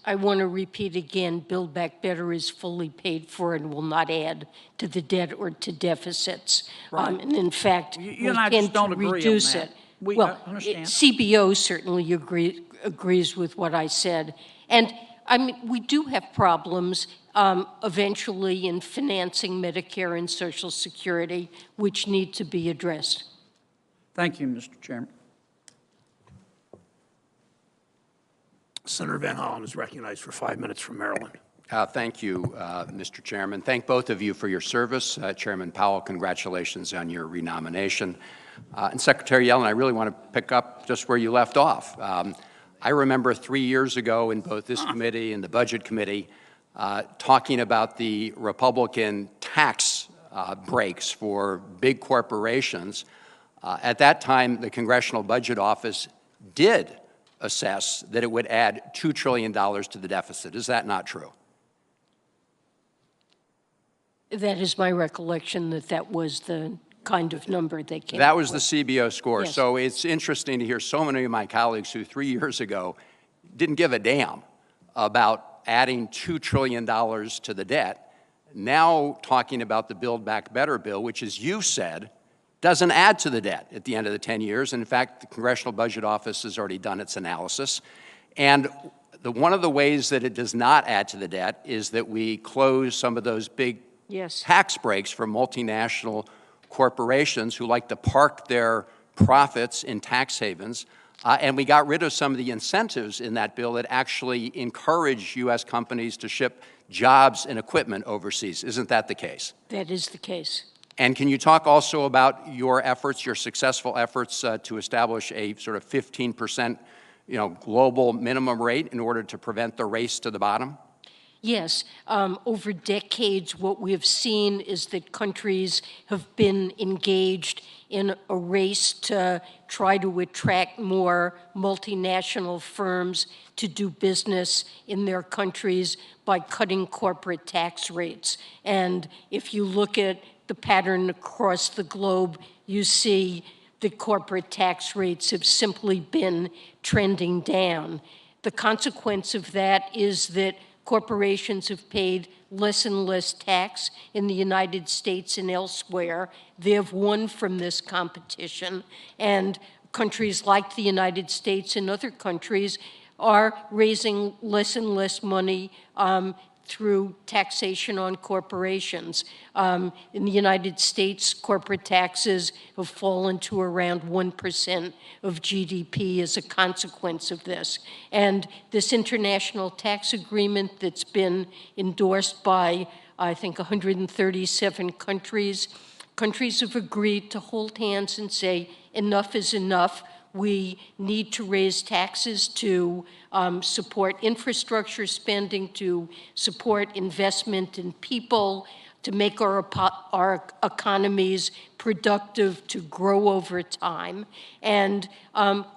I want to repeat again, Build Back Better is fully paid for and will not add to the debt or to deficits. Right. And in fact, You and will I just tend don't to agree on reduce that. it. We Well, understand. CBO certainly agrees with what I said. And I mean, we do have problems eventually in financing Medicare and Social Security, which need to be addressed. Thank you, Mr. Chairman. Senator Van Hollen is recognized for 5 minutes from Maryland. Thank you, Mr. Chairman. Thank both of you for your service. Chairman Powell, congratulations on your renomination. And Secretary Yellen, I really want to pick up just where you left off. I remember 3 years ago in both this committee and the Budget Committee talking about the Republican tax breaks for big corporations. At that time, the Congressional Budget Office did assess that it would add $2 trillion to the deficit. Is that not true? That is my recollection that that was the kind of number they came That up was the with. CBO score. Yes. So it's interesting to hear so many of my colleagues who 3 years ago didn't give a damn about adding $2 trillion to the debt, now talking about the Build Back Better bill, which, as you said, doesn't add to the debt at the end of the 10 years. And in fact, the Congressional Budget Office has already done its analysis. And one of the ways that it does not add to the debt is that we close some of those big Yes. tax breaks for multinational corporations who like to park their profits in tax havens. And we got rid of some of the incentives in that bill that actually encourage U.S. companies to ship jobs and equipment overseas. Isn't that the case? That is the case. And can you talk also about your efforts, your successful efforts to establish a sort of 15%, global minimum rate in order to prevent the race to the bottom? Yes, over decades, what we have seen is that countries have been engaged in a race to try to attract more multinational firms to do business in their countries by cutting corporate tax rates. And if you look at the pattern across the globe, you see that corporate tax rates have simply been trending down. The consequence of that is that corporations have paid less and less tax in the United States and elsewhere. They have won from this competition, and countries like the United States and other countries are raising less and less money through taxation on corporations. In the United States, corporate taxes have fallen to around 1% of GDP as a consequence of this. And this international tax agreement that's been endorsed by, I think, 137 countries, countries have agreed to hold hands and say, enough is enough. We need to raise taxes to support infrastructure spending, to support investment in people, to make our economies productive, to grow over time. And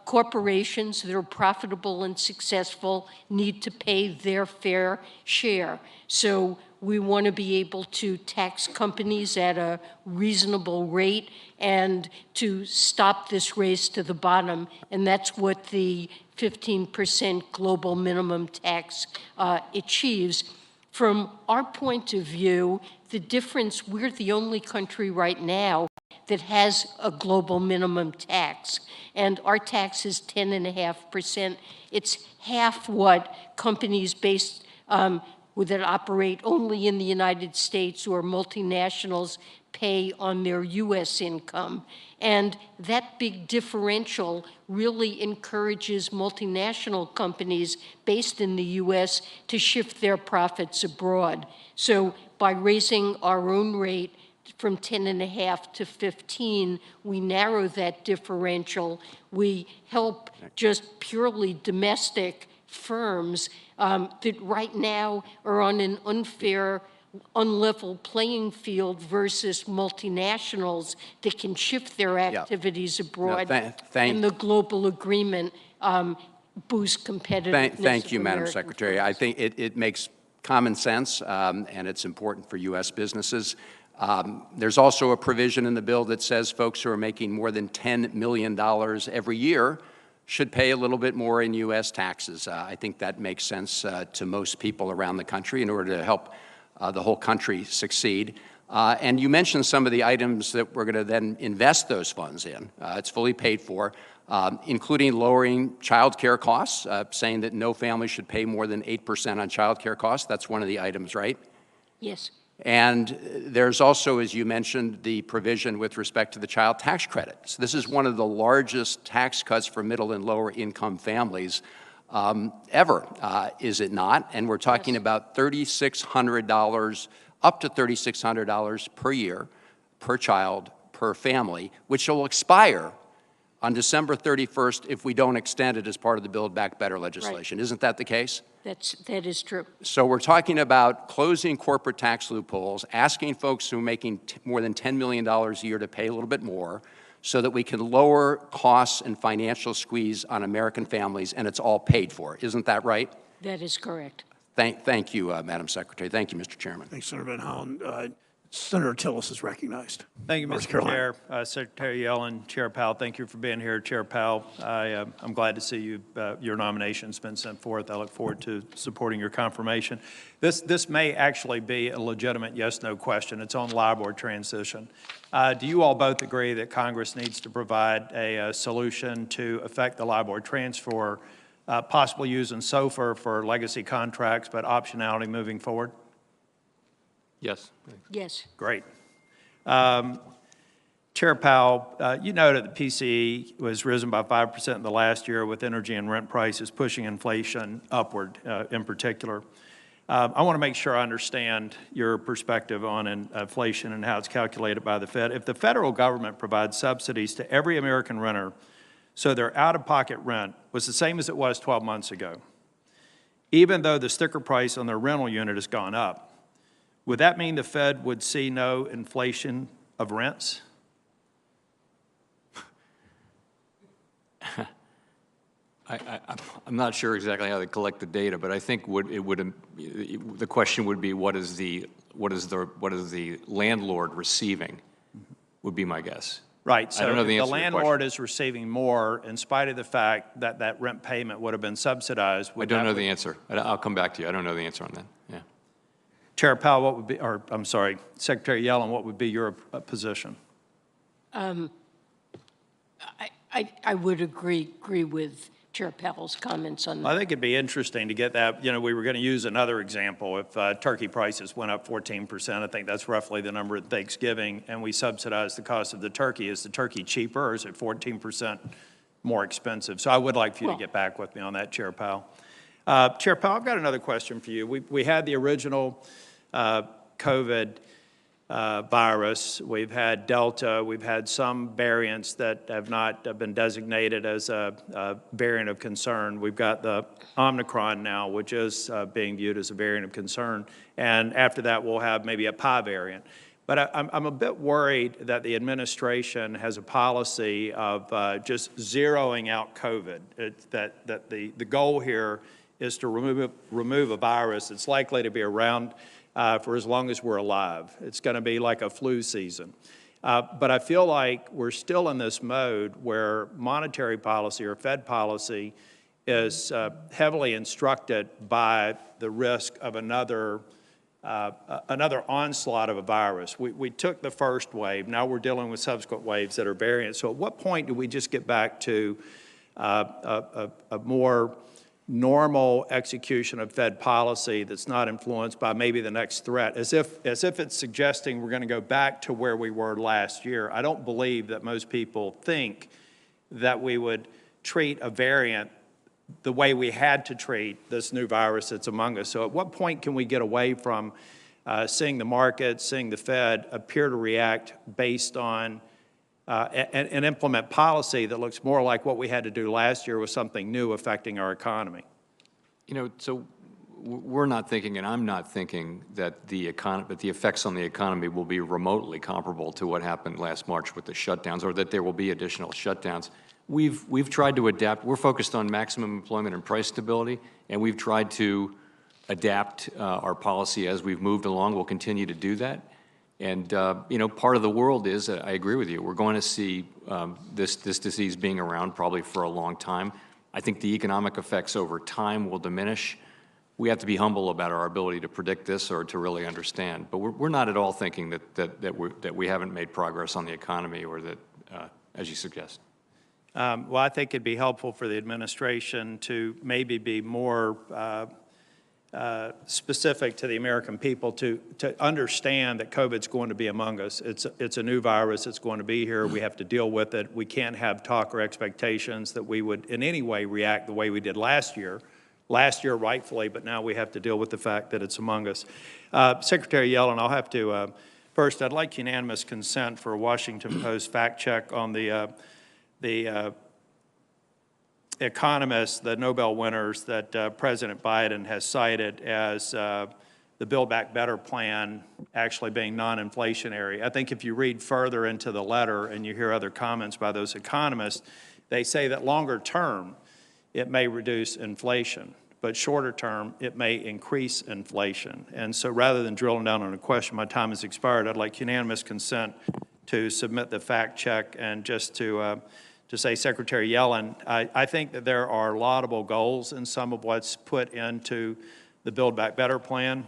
corporations that are profitable and successful need to pay their fair share. So we want to be able to tax companies at a reasonable rate and to stop this race to the bottom. And that's what the 15% global minimum tax achieves. From our point of view, the difference, we're the only country right now that has a global minimum tax, and our tax is 10.5%. It's half what companies based that operate only in the United States or multinationals pay on their U.S. income. And that big differential really encourages multinational companies based in the U.S. to shift their profits abroad. So by raising our own rate from 10.5 to 15, we narrow that differential. We help just purely domestic firms that right now are on an unfair, unlevel playing field versus multinationals that can shift their activities abroad. And the global agreement boosts competitiveness. Thank you, of Madam American Secretary. firms. I think it makes common sense, and it's important for U.S. businesses. There's also a provision in the bill that says folks who are making more than $10 million every year should pay a little bit more in U.S. taxes. I think that makes sense to most people around the country in order to help the whole country succeed. And you mentioned some of the items that we're going to then invest those funds in. It's fully paid for, including lowering child care costs, saying that no family should pay more than 8% on child care costs. That's one of the items, right? Yes. And there's also, as you mentioned, the provision with respect to the child tax credit. So this is one of the largest tax cuts for middle and lower income families ever, is it not? And we're talking about $3,600, up to $3,600 per year, per child, per family, which will expire on December 31st if we don't extend it as part of the Build Back Better legislation. Isn't that the case? That is true. So we're talking about closing corporate tax loopholes, asking folks who are making more than $10 million a year to pay a little bit more so that we can lower costs and financial squeeze on American families, and it's all paid for. Isn't that right? That is correct. Thank you, Madam Secretary. Thank you, Mr. Chairman. Thanks, Senator Van Hollen. Senator Tillis is recognized. Thank you, North Mr. Carolina. Chair. Secretary Yellen, Chair Powell, thank you for being here. Chair Powell, I'm glad to see you, your nomination's been sent forth. I look forward to supporting your confirmation. This may actually be a legitimate yes-no question. It's on LIBOR transition. Do you all both agree that Congress needs to provide a solution to affect the LIBOR transfer, possibly using SOFR for legacy contracts, but optionality moving forward? Yes. Yes. Great. Chair Powell, you noted the PCE was risen by 5% in the last year with energy and rent prices pushing inflation upward in particular. I want to make sure I understand your perspective on inflation and how it's calculated by the Fed. If the federal government provides subsidies to every American renter so their out-of-pocket rent was the same as it was 12 months ago, even though the sticker price on their rental unit has gone up, would that mean the Fed would see no inflation of rents? I'm not sure exactly how they collect the data, but I think the question would be what is the landlord receiving, would be my guess. Right. I don't know the answer So to the your landlord question. is receiving more in spite of the fact that that rent payment would have been subsidized. I don't know the answer. I'll come back to you. I don't know the answer on that. Yeah. Chair Powell, what would be, or I'm sorry, Secretary Yellen, what would be your position? I would agree with Chair Powell's comments on that. I think it'd be interesting to get that. You know, we were going to use another example. If turkey prices went up 14%, I think that's roughly the number at Thanksgiving, and we subsidize the cost of the turkey. Is the turkey cheaper, or is it 14% more expensive? So I would like for you to get back with me on that, Chair Powell. Chair Powell, I've got another question for you. We had the original COVID virus. We've had Delta. We've had some variants that have not been designated as a variant of concern. We've got the Omicron now, which is being viewed as a variant of concern. And after that, we'll have maybe a Pi variant. But I'm a bit worried that the administration has a policy of just zeroing out COVID. That the goal here is to remove a virus that's likely to be around for as long as we're alive. It's going to be like a flu season. But I feel like we're still in this mode where monetary policy or Fed policy is heavily instructed by the risk of another onslaught of a virus. We took the first wave. Now we're dealing with subsequent waves that are variants. So at what point do we just get back to a more normal execution of Fed policy that's not influenced by maybe the next threat, as if it's suggesting we're going to go back to where we were last year? I don't believe that most people think that we would treat a variant the way we had to treat this new virus that's among us. So at what point can we get away from seeing the market, seeing the Fed appear to react based on and implement policy that looks more like what we had to do last year with something new affecting our economy? You know, so we're not thinking, and I'm not thinking, that the effects on the economy will be remotely comparable to what happened last March with the shutdowns, or that there will be additional shutdowns. We've tried to adapt. We're focused on maximum employment and price stability, and we've tried to adapt our policy as we've moved along. We'll continue to do that. And, you know, part of the world is, I agree with you, we're going to see this disease being around probably for a long time. I think the economic effects over time will diminish. We have to be humble about our ability to predict this or to really understand. But we're not at all thinking that we haven't made progress on the economy, or that, as you suggest. Well, I think it'd be helpful for the administration to maybe be more specific to the American people to understand that COVID's going to be among us. It's a new virus. It's going to be here. We have to deal with it. We can't have talk or expectations that we would in any way react the way we did last year. Last year, rightfully, but now we have to deal with the fact that it's among us. Secretary Yellen, I'll have to, first, I'd like unanimous consent for a Washington Post fact check on the economists, the Nobel winners that President Biden has cited as the Build Back Better plan actually being non-inflationary. I think if you read further into the letter and you hear other comments by those economists, they say that longer term, it may reduce inflation, but shorter term, it may increase inflation. And so rather than drilling down on a question, my time has expired, I'd like unanimous consent to submit the fact check, and just to say, Secretary Yellen, I think that there are laudable goals in some of what's put into the Build Back Better plan,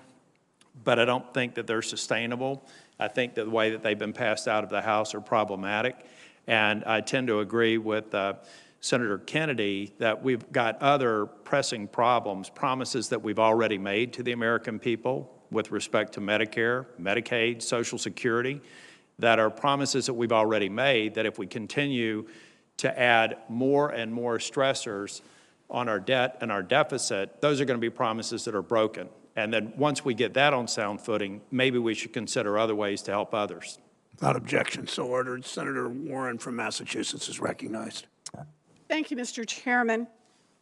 but I don't think that they're sustainable. I think that the way that they've been passed out of the House are problematic, and I tend to agree with Senator Kennedy that we've got other pressing problems, promises that we've already made to the American people with respect to Medicare, Medicaid, Social Security, that are promises that we've already made, that if we continue to add more and more stressors on our debt and our deficit, those are going to be promises that are broken. And then once we get that on sound footing, maybe we should consider other ways to help others. Without objection, so ordered. Senator Warren from Massachusetts is recognized. Thank you, Mr. Chairman.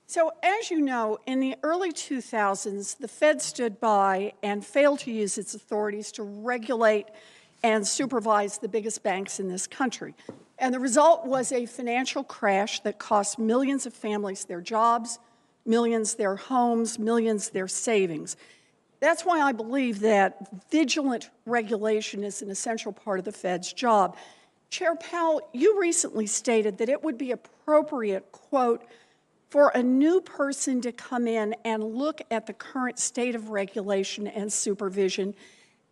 So as you know, in the early 2000s, the Fed stood by and failed to use its authorities to regulate and supervise the biggest banks in this country. And the result was a financial crash that cost millions of families their jobs, millions their homes, millions their savings. That's why I believe that vigilant regulation is an essential part of the Fed's job. Chair Powell, you recently stated that it would be appropriate, quote, for a new person to come in and look at the current state of regulation and supervision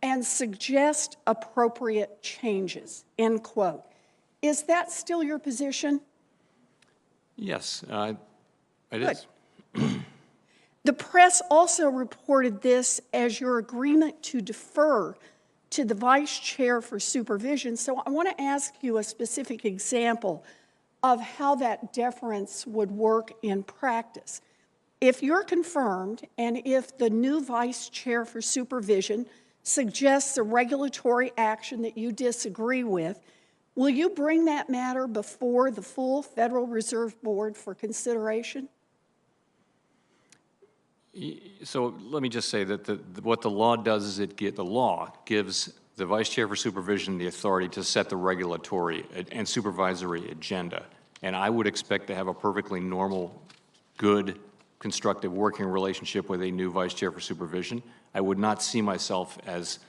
and suggest appropriate changes, end quote. Is that still your position? Yes, it is. The press also reported this as your agreement to defer to the vice chair for supervision. So I want to ask you a specific example of how that deference would work in practice. If you're confirmed, and if the new vice chair for supervision suggests a regulatory action that you disagree with, will you bring that matter before the full Federal Reserve Board for consideration? So let me just say that what the law does is the law gives the Vice Chair for Supervision the authority to set the regulatory and supervisory agenda. And I would expect to have a perfectly normal, good, constructive working relationship with a new Vice Chair for Supervision. I would not see myself as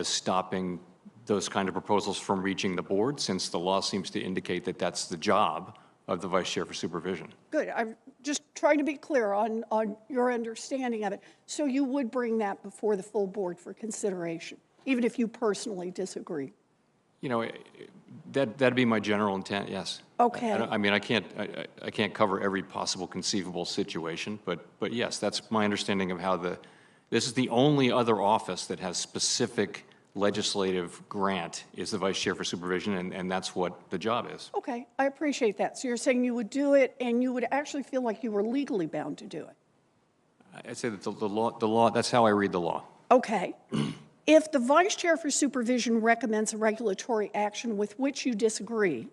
stopping those kind of proposals from reaching the board, since the law seems to indicate that that's the job of the Vice Chair for Supervision. Good. I'm just trying to be clear on your understanding of it. So you would bring that before the full board for consideration, even if you personally disagree? You know, that'd be my general intent, yes. Okay. I mean, I can't cover every possible conceivable situation, but yes, that's my understanding of how this is the only other office that has specific legislative grant is the Vice Chair for Supervision, and that's what the job is. Okay, I appreciate that. So you're saying you would do it, and you would actually feel like you were legally bound to do it? I'd say that the law, that's how I read the law. Okay. If the Vice Chair for Supervision recommends a regulatory action with which you disagree,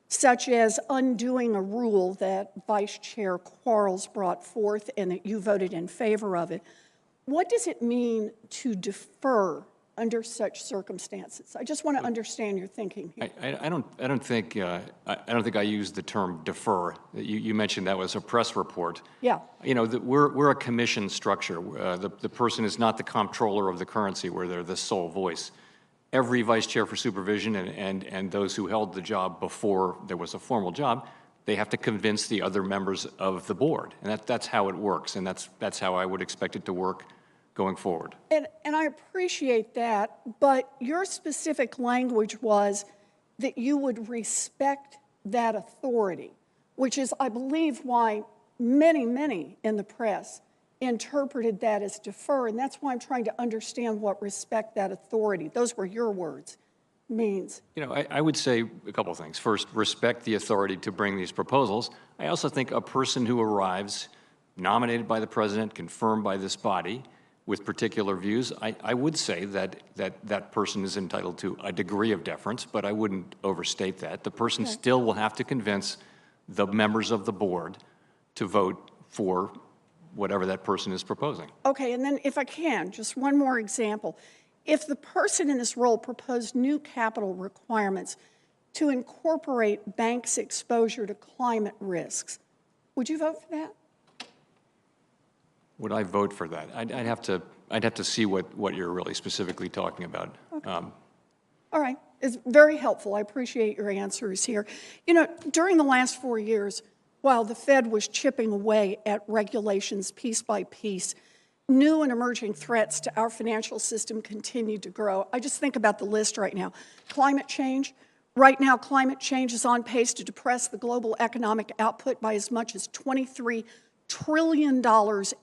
such as undoing a rule that Vice Chair Quarles brought forth and that you voted in favor of it, what does it mean to defer under such circumstances? I just want to understand your thinking here. I don't think I used the term defer. You mentioned that was a press report. Yeah. You know, we're a commission structure. The person is not the comptroller of the currency, where they're the sole voice. Every Vice Chair for Supervision and those who held the job before there was a formal job, they have to convince the other members of the board, and that's how it works, and that's how I would expect it to work going forward. And I appreciate that, but your specific language was that you would respect that authority, which is, I believe, why many in the press interpreted that as defer, and that's why I'm trying to understand what respect that authority, those were your words, means. You know, I would say a couple of things. First, respect the authority to bring these proposals. I also think a person who arrives nominated by the president, confirmed by this body, with particular views, I would say that person is entitled to a degree of deference, but I wouldn't overstate that. The person still will have to convince the members of the board to vote for whatever that person is proposing. Okay, and then if I can, just one more example. If the person in this role proposed new capital requirements to incorporate banks' exposure to climate risks, would you vote for that? Would I vote for that? I'd have to see what you're really specifically talking about. Okay. All right. It's very helpful. I appreciate your answers here. You know, during the last 4 years, while the Fed was chipping away at regulations piece by piece, new and emerging threats to our financial system continued to grow. I just think about the list right now. Climate change. Right now, climate change is on pace to depress the global economic output by as much as $23 trillion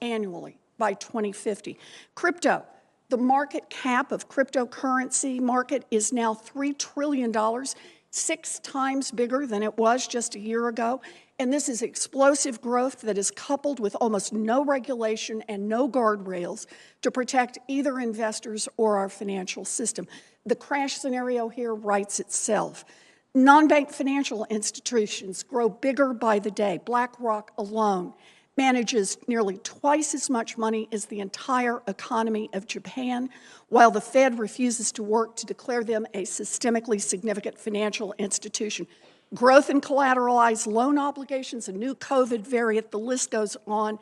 annually by 2050. Crypto, the market cap of cryptocurrency market is now $3 trillion, 6 times bigger than it was just a year ago. And this is explosive growth that is coupled with almost no regulation and no guardrails to protect either investors or our financial system. The crash scenario here writes itself. Non-bank financial institutions grow bigger by the day. BlackRock alone manages nearly twice as much money as the entire economy of Japan, while the Fed refuses to work to declare them a systemically significant financial institution. Growth in collateralized loan obligations, a new COVID variant, the list goes on.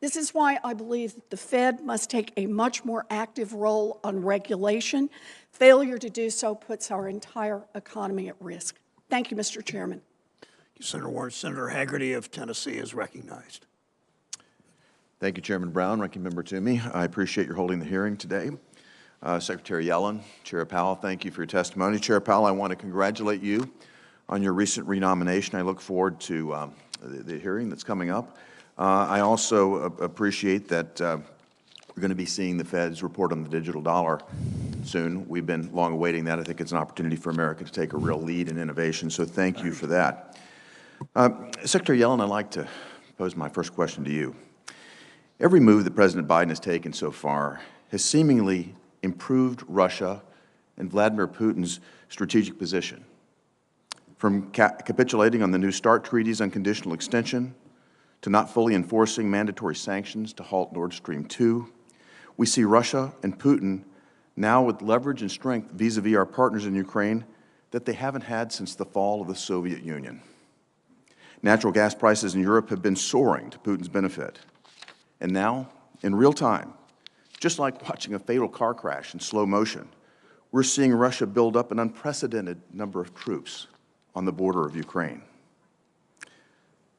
This is why I believe that the Fed must take a much more active role on regulation. Failure to do so puts our entire economy at risk. Thank you, Mr. Chairman. Thank you, Senator Warren. Senator Haggerty of Tennessee is recognized. Thank you, Chairman Brown, Ranking Member Toomey. I appreciate your holding the hearing today. Secretary Yellen, Chair Powell, thank you for your testimony. Chair Powell, I want to congratulate you on your recent renomination. I look forward to the hearing that's coming up. I also appreciate that we're going to be seeing the Fed's report on the digital dollar soon. We've been long awaiting that. I think it's an opportunity for America to take a real lead in innovation, so thank you for that. Secretary Yellen, I'd like to pose my first question to you. Every move that President Biden has taken so far has seemingly improved Russia and Vladimir Putin's strategic position. From capitulating on the New START treaty's unconditional extension, to not fully enforcing mandatory sanctions to halt Nord Stream 2, we see Russia and Putin now with leverage and strength vis-a-vis our partners in Ukraine that they haven't had since the fall of the Soviet Union. Natural gas prices in Europe have been soaring to Putin's benefit. And now, in real time, just like watching a fatal car crash in slow motion, we're seeing Russia build up an unprecedented number of troops on the border of Ukraine.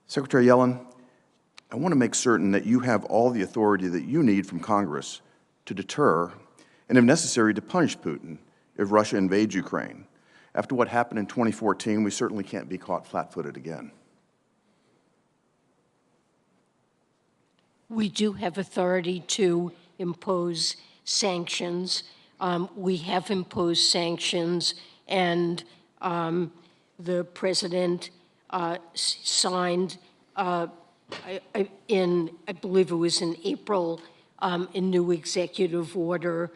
Secretary Yellen, I want to make certain that you have all the authority that you need from Congress to deter and, if necessary, to punish Putin if Russia invades Ukraine. After what happened in 2014, we certainly can't be caught flat-footed again. We do have authority to impose sanctions. We have imposed sanctions, and the President signed I believe it was in April, a new executive order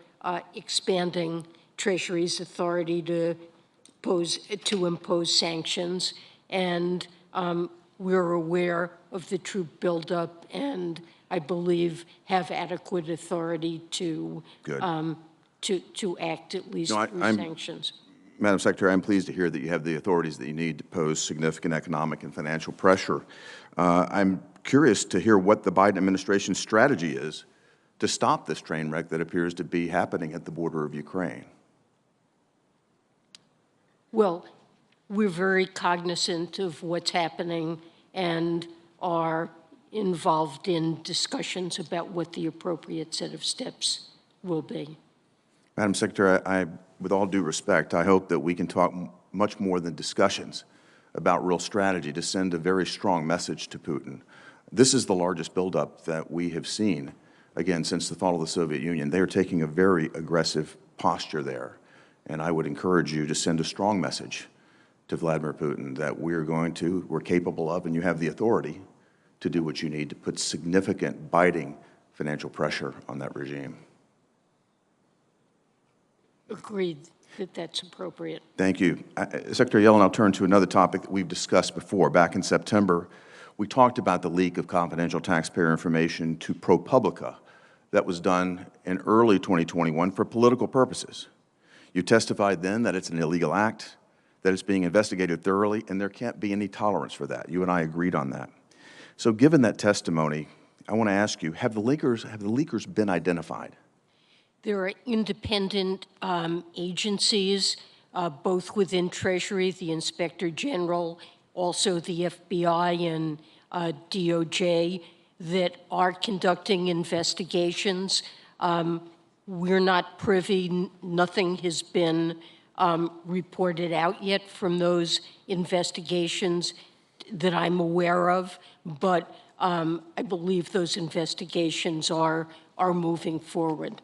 expanding Treasury's authority to impose sanctions. And we're aware of the troop buildup, and I believe have adequate authority to act at least through sanctions. Madam Secretary, I'm pleased to hear that you have the authorities that you need to pose significant economic and financial pressure. I'm curious to hear what the Biden administration's strategy is to stop this train wreck that appears to be happening at the border of Ukraine. Well, we're very cognizant of what's happening and are involved in discussions about what the appropriate set of steps will be. Madam Secretary, with all due respect, I hope that we can talk much more than discussions about real strategy to send a very strong message to Putin. This is the largest buildup that we have seen, again, since the fall of the Soviet Union. They are taking a very aggressive posture there, and I would encourage you to send a strong message to Vladimir Putin that we're capable of, and you have the authority to do what you need to put significant, biting financial pressure on that regime. Agreed that that's appropriate. Thank you. Secretary Yellen, I'll turn to another topic that we've discussed before. Back in September, we talked about the leak of confidential taxpayer information to ProPublica that was done in early 2021 for political purposes. You testified then that it's an illegal act, that it's being investigated thoroughly, and there can't be any tolerance for that. You and I agreed on that. So given that testimony, I want to ask you, have the leakers been identified? There are independent agencies, both within Treasury, the Inspector General, also the FBI and DOJ, that are conducting investigations. We're not privy, nothing has been reported out yet from those investigations that I'm aware of, but I believe those investigations are moving forward.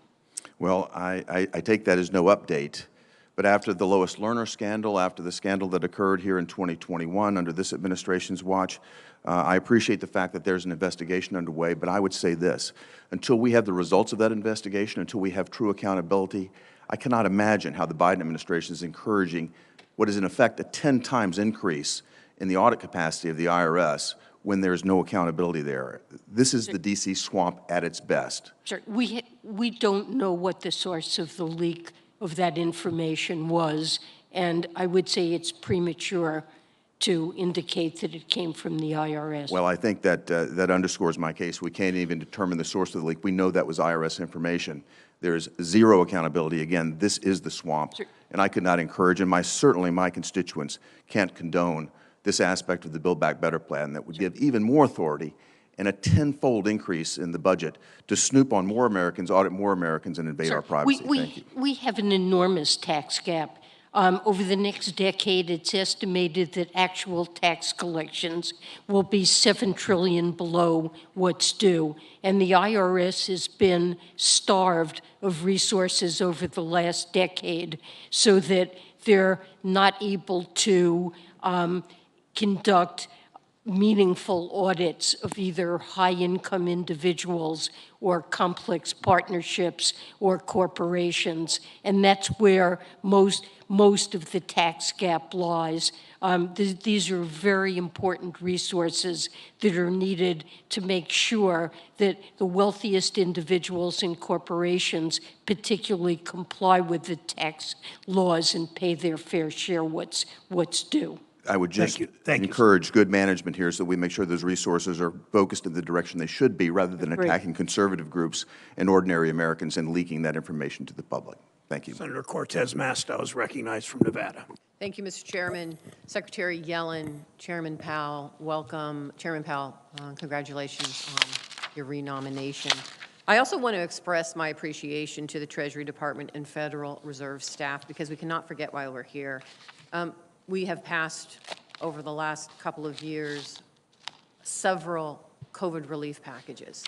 Well, I take that as no update, but after the Lois Lerner scandal, after the scandal that occurred here in 2021 under this administration's watch, I appreciate the fact that there's an investigation underway, but I would say this: until we have the results of that investigation, until we have true accountability, I cannot imagine how the Biden administration is encouraging what is in effect a 10 times increase in the audit capacity of the IRS when there's no accountability there. This is the D.C. swamp at its best. Sir, we don't know what the source of the leak of that information was, and I would say it's premature to indicate that it came from the IRS. Well, I think that that underscores my case. We can't even determine the source of the leak. We know that was IRS information. There's zero accountability. Again, this is the swamp, Sir, and I could not encourage, and certainly my constituents can't condone this aspect of the Build Back Better plan that would give even more authority and a tenfold increase in the budget to snoop on more Americans, audit more Americans, and invade our privacy. Thank you. We have an enormous tax gap. Over the next decade, it's estimated that actual tax collections will be $7 trillion below what's due. And the IRS has been starved of resources over the last decade so that they're not able to conduct meaningful audits of either high-income individuals or complex partnerships or corporations. And that's where most of the tax gap lies. These are very important resources that are needed to make sure that the wealthiest individuals and corporations particularly comply with the tax laws and pay their fair share what's due. I would just Thank you. encourage good management here so that we make sure those resources are focused in the direction they should be rather than Agreed. attacking conservative groups and ordinary Americans and leaking that information to the public. Thank you. Senator Cortez Masto is recognized from Nevada. Thank you, Mr. Chairman. Secretary Yellen, Chairman Powell, welcome. Chairman Powell, congratulations on your renomination. I also want to express my appreciation to the Treasury Department and Federal Reserve staff because we cannot forget why we're here. We have passed, over the last couple of years, several COVID relief packages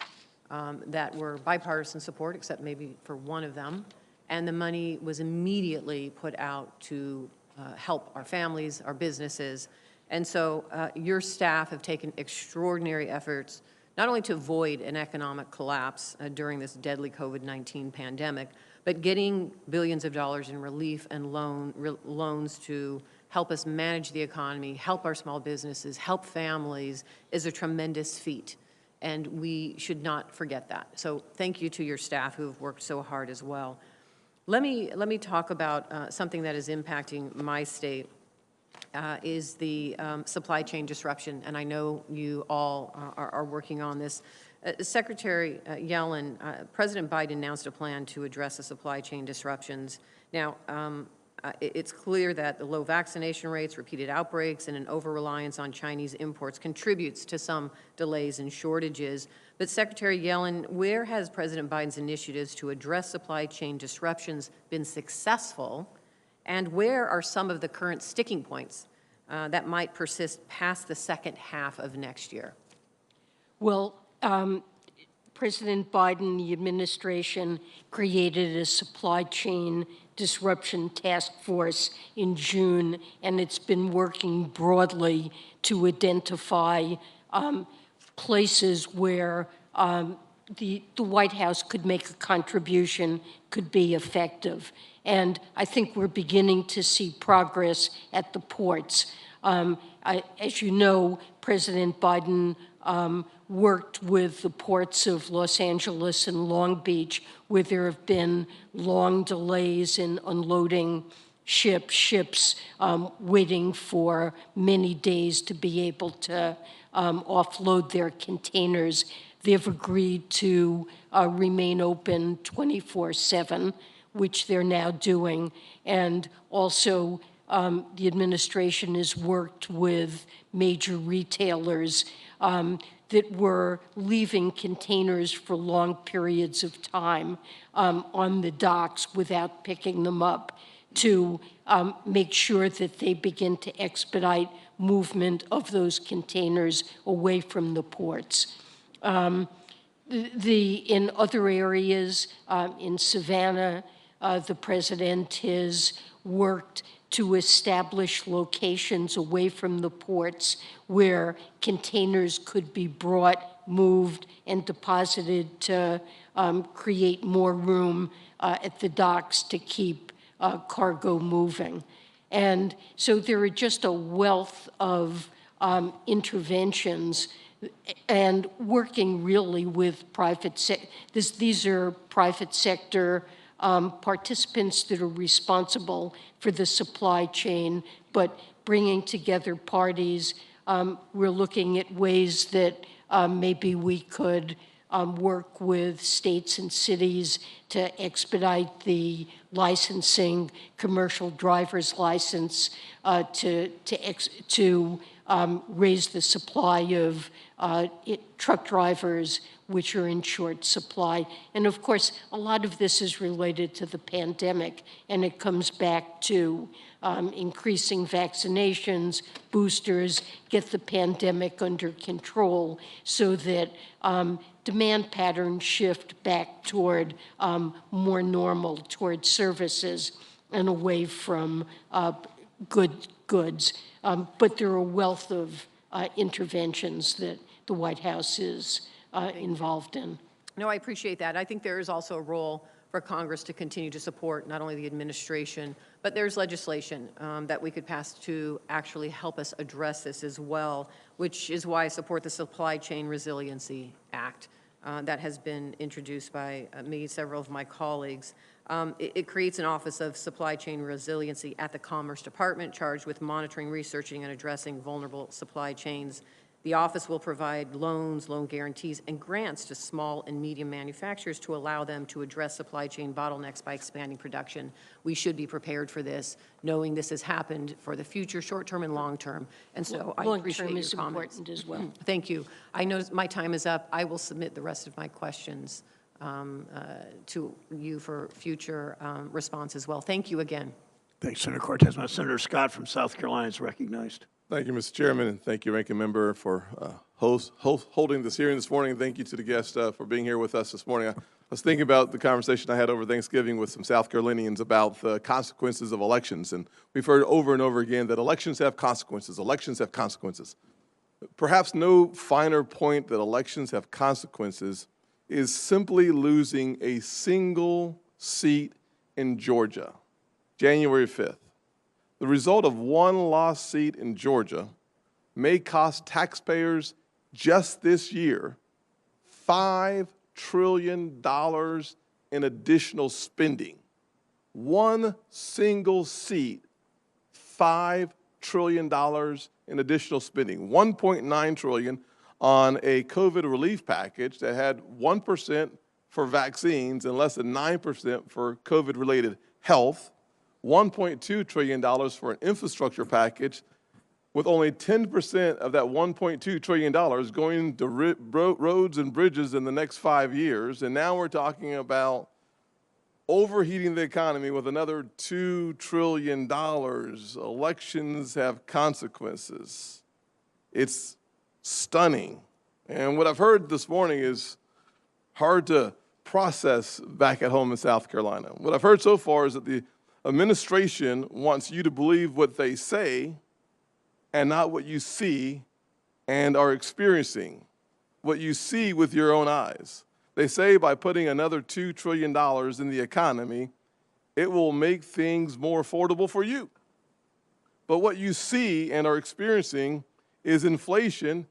that were bipartisan support, except maybe for one of them, and the money was immediately put out to help our families, our businesses. And so your staff have taken extraordinary efforts, not only to avoid an economic collapse during this deadly COVID-19 pandemic, but getting billions of dollars in relief and loans to help us manage the economy, help our small businesses, help families is a tremendous feat. And we should not forget that. So thank you to your staff who have worked so hard as well. Let me talk about something that is impacting my state, is the supply chain disruption, and I know you all are working on this. Secretary Yellen, President Biden announced a plan to address the supply chain disruptions. Now, it's clear that the low vaccination rates, repeated outbreaks, and an over-reliance on Chinese imports contributes to some delays and shortages. But Secretary Yellen, where has President Biden's initiatives to address supply chain disruptions been successful, and where are some of the current sticking points that might persist past the second half of next year? Well, President Biden, the administration, created a supply chain disruption task force in June, and it's been working broadly to identify places where the White House could make a contribution, could be effective. And I think we're beginning to see progress at the ports. As you know, President Biden worked with the ports of Los Angeles and Long Beach, where there have been long delays in unloading ships waiting for many days to be able to offload their containers. They've agreed to remain open 24/7, which they're now doing. And also, the administration has worked with major retailers that were leaving containers for long periods of time on the docks without picking them up to make sure that they begin to expedite movement of those containers away from the ports. In other areas, in Savannah, the president has worked to establish locations away from the ports where containers could be brought, moved, and deposited to create more room at the docks to keep cargo moving. And so there are just a wealth of interventions and working really with private sector. These are private sector participants that are responsible for the supply chain, but bringing together parties. We're looking at ways that maybe we could work with states and cities to expedite the licensing, commercial driver's license, to raise the supply of truck drivers, which are in short supply. And of course, a lot of this is related to the pandemic, and it comes back to increasing vaccinations, boosters, get the pandemic under control so that demand patterns shift back toward more normal, toward services and away from goods. But there are a wealth of interventions that the White House is involved in. No, I appreciate that. I think there is also a role for Congress to continue to support not only the administration, but there's legislation that we could pass to actually help us address this as well, which is why I support the Supply Chain Resiliency Act that has been introduced by me, several of my colleagues. It creates an Office of Supply Chain Resiliency at the Commerce Department charged with monitoring, researching, and addressing vulnerable supply chains. The office will provide loans, loan guarantees, and grants to small and medium manufacturers to allow them to address supply chain bottlenecks by expanding production. We should be prepared for this, knowing this has happened for the future, short-term and long-term. And so I appreciate your comments. Long-term is important as well. Thank you. I know my time is up. I will submit the rest of my questions to you for future response as well. Thank you again. Thanks, Senator Cortez. Now, Senator Scott from South Carolina is recognized. Thank you, Mr. Chairman, and thank you, Ranking Member, for holding this hearing this morning. Thank you to the guests for being here with us this morning. I was thinking about the conversation I had over Thanksgiving with some South Carolinians about the consequences of elections, and we've heard over and over again that elections have consequences. Elections have consequences. Perhaps no finer point that elections have consequences is simply losing a single seat in Georgia, January 5th. The result of one lost seat in Georgia may cost taxpayers just this year $5 trillion in additional spending. One single seat, $5 trillion in additional spending. $1.9 trillion on a COVID relief package that had 1% for vaccines and less than 9% for COVID-related health. $1.2 trillion for an infrastructure package with only 10% of that $1.2 trillion going to roads and bridges in the next 5 years. And now we're talking about overheating the economy with another $2 trillion. Elections have consequences. It's stunning. And what I've heard this morning is hard to process back at home in South Carolina. What I've heard so far is that the administration wants you to believe what they say and not what you see and are experiencing, what you see with your own eyes. They say by putting another $2 trillion in the economy, it will make things more affordable for you. But what you see and are experiencing is inflation,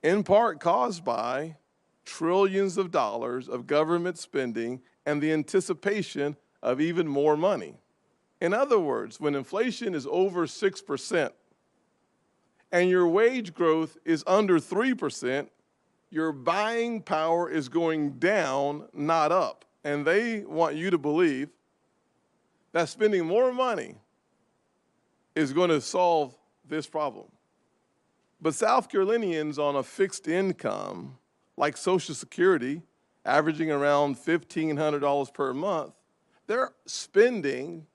in part caused by trillions of dollars of government spending and the anticipation of even more money. In other words, when inflation is over 6% and your wage growth is under 3%, your buying power is going down, not up. And they want you to believe that spending more money is going to solve this problem. But South Carolinians on a fixed income, like Social Security, averaging around $1,500 per month, they're spending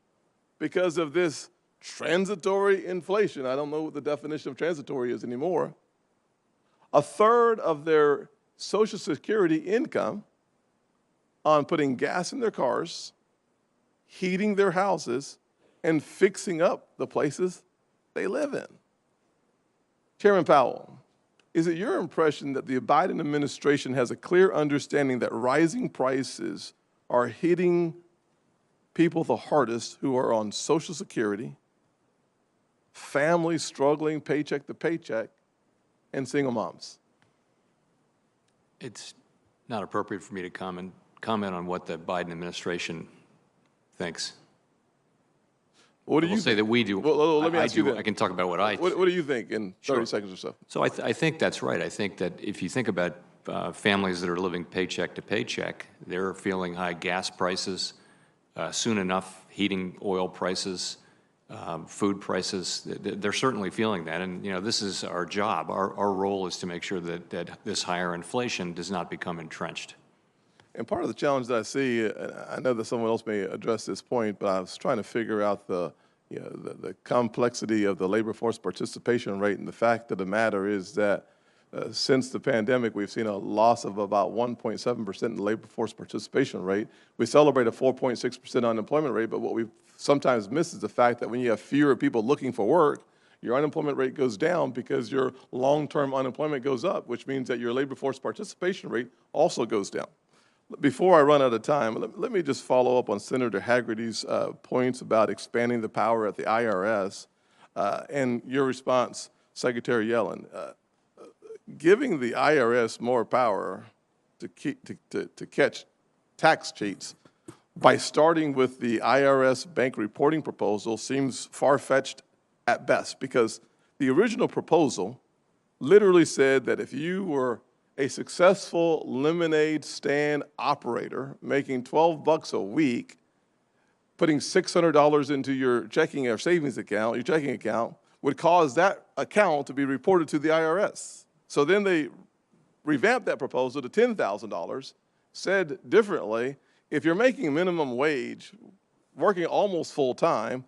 because of this transitory inflation. I don't know what the definition of transitory is anymore. A third of their Social Security income on putting gas in their cars, heating their houses, and fixing up the places they live in. Chairman Powell, is it your impression that the Biden administration has a clear understanding that rising prices are hitting people the hardest who are on Social Security, families struggling paycheck to paycheck, and single moms? It's not appropriate for me to comment on what the Biden administration thinks. What do I will you say that we do. Well, let me ask you do. that. I can talk about what I think. What do you think in 30 seconds or so? So I think that's right. I think that if you think about families that are living paycheck to paycheck, they're feeling high gas prices, soon enough heating oil prices, food prices. They're certainly feeling that. And, you know, this is our job. Our role is to make sure that this higher inflation does not become entrenched. And part of the challenge that I see, I know that someone else may address this point, but I was trying to figure out the complexity of the labor force participation rate. And the fact of the matter is that since the pandemic, we've seen a loss of about 1.7% in the labor force participation rate. We celebrate a 4.6% unemployment rate, but what we sometimes miss is the fact that when you have fewer people looking for work, your unemployment rate goes down because your long-term unemployment goes up, which means that your labor force participation rate also goes down. Before I run out of time, let me just follow up on Senator Haggerty's points about expanding the power at the IRS and your response, Secretary Yellen. Giving the IRS more power to catch tax cheats by starting with the IRS bank reporting proposal seems far-fetched at best, because the original proposal literally said that if you were a successful lemonade stand operator making $12 a week, putting $600 into your checking or savings account, your checking account, would cause that account to be reported to the IRS. So then they revamped that proposal to $10,000, said differently, if you're making minimum wage, working almost full-time,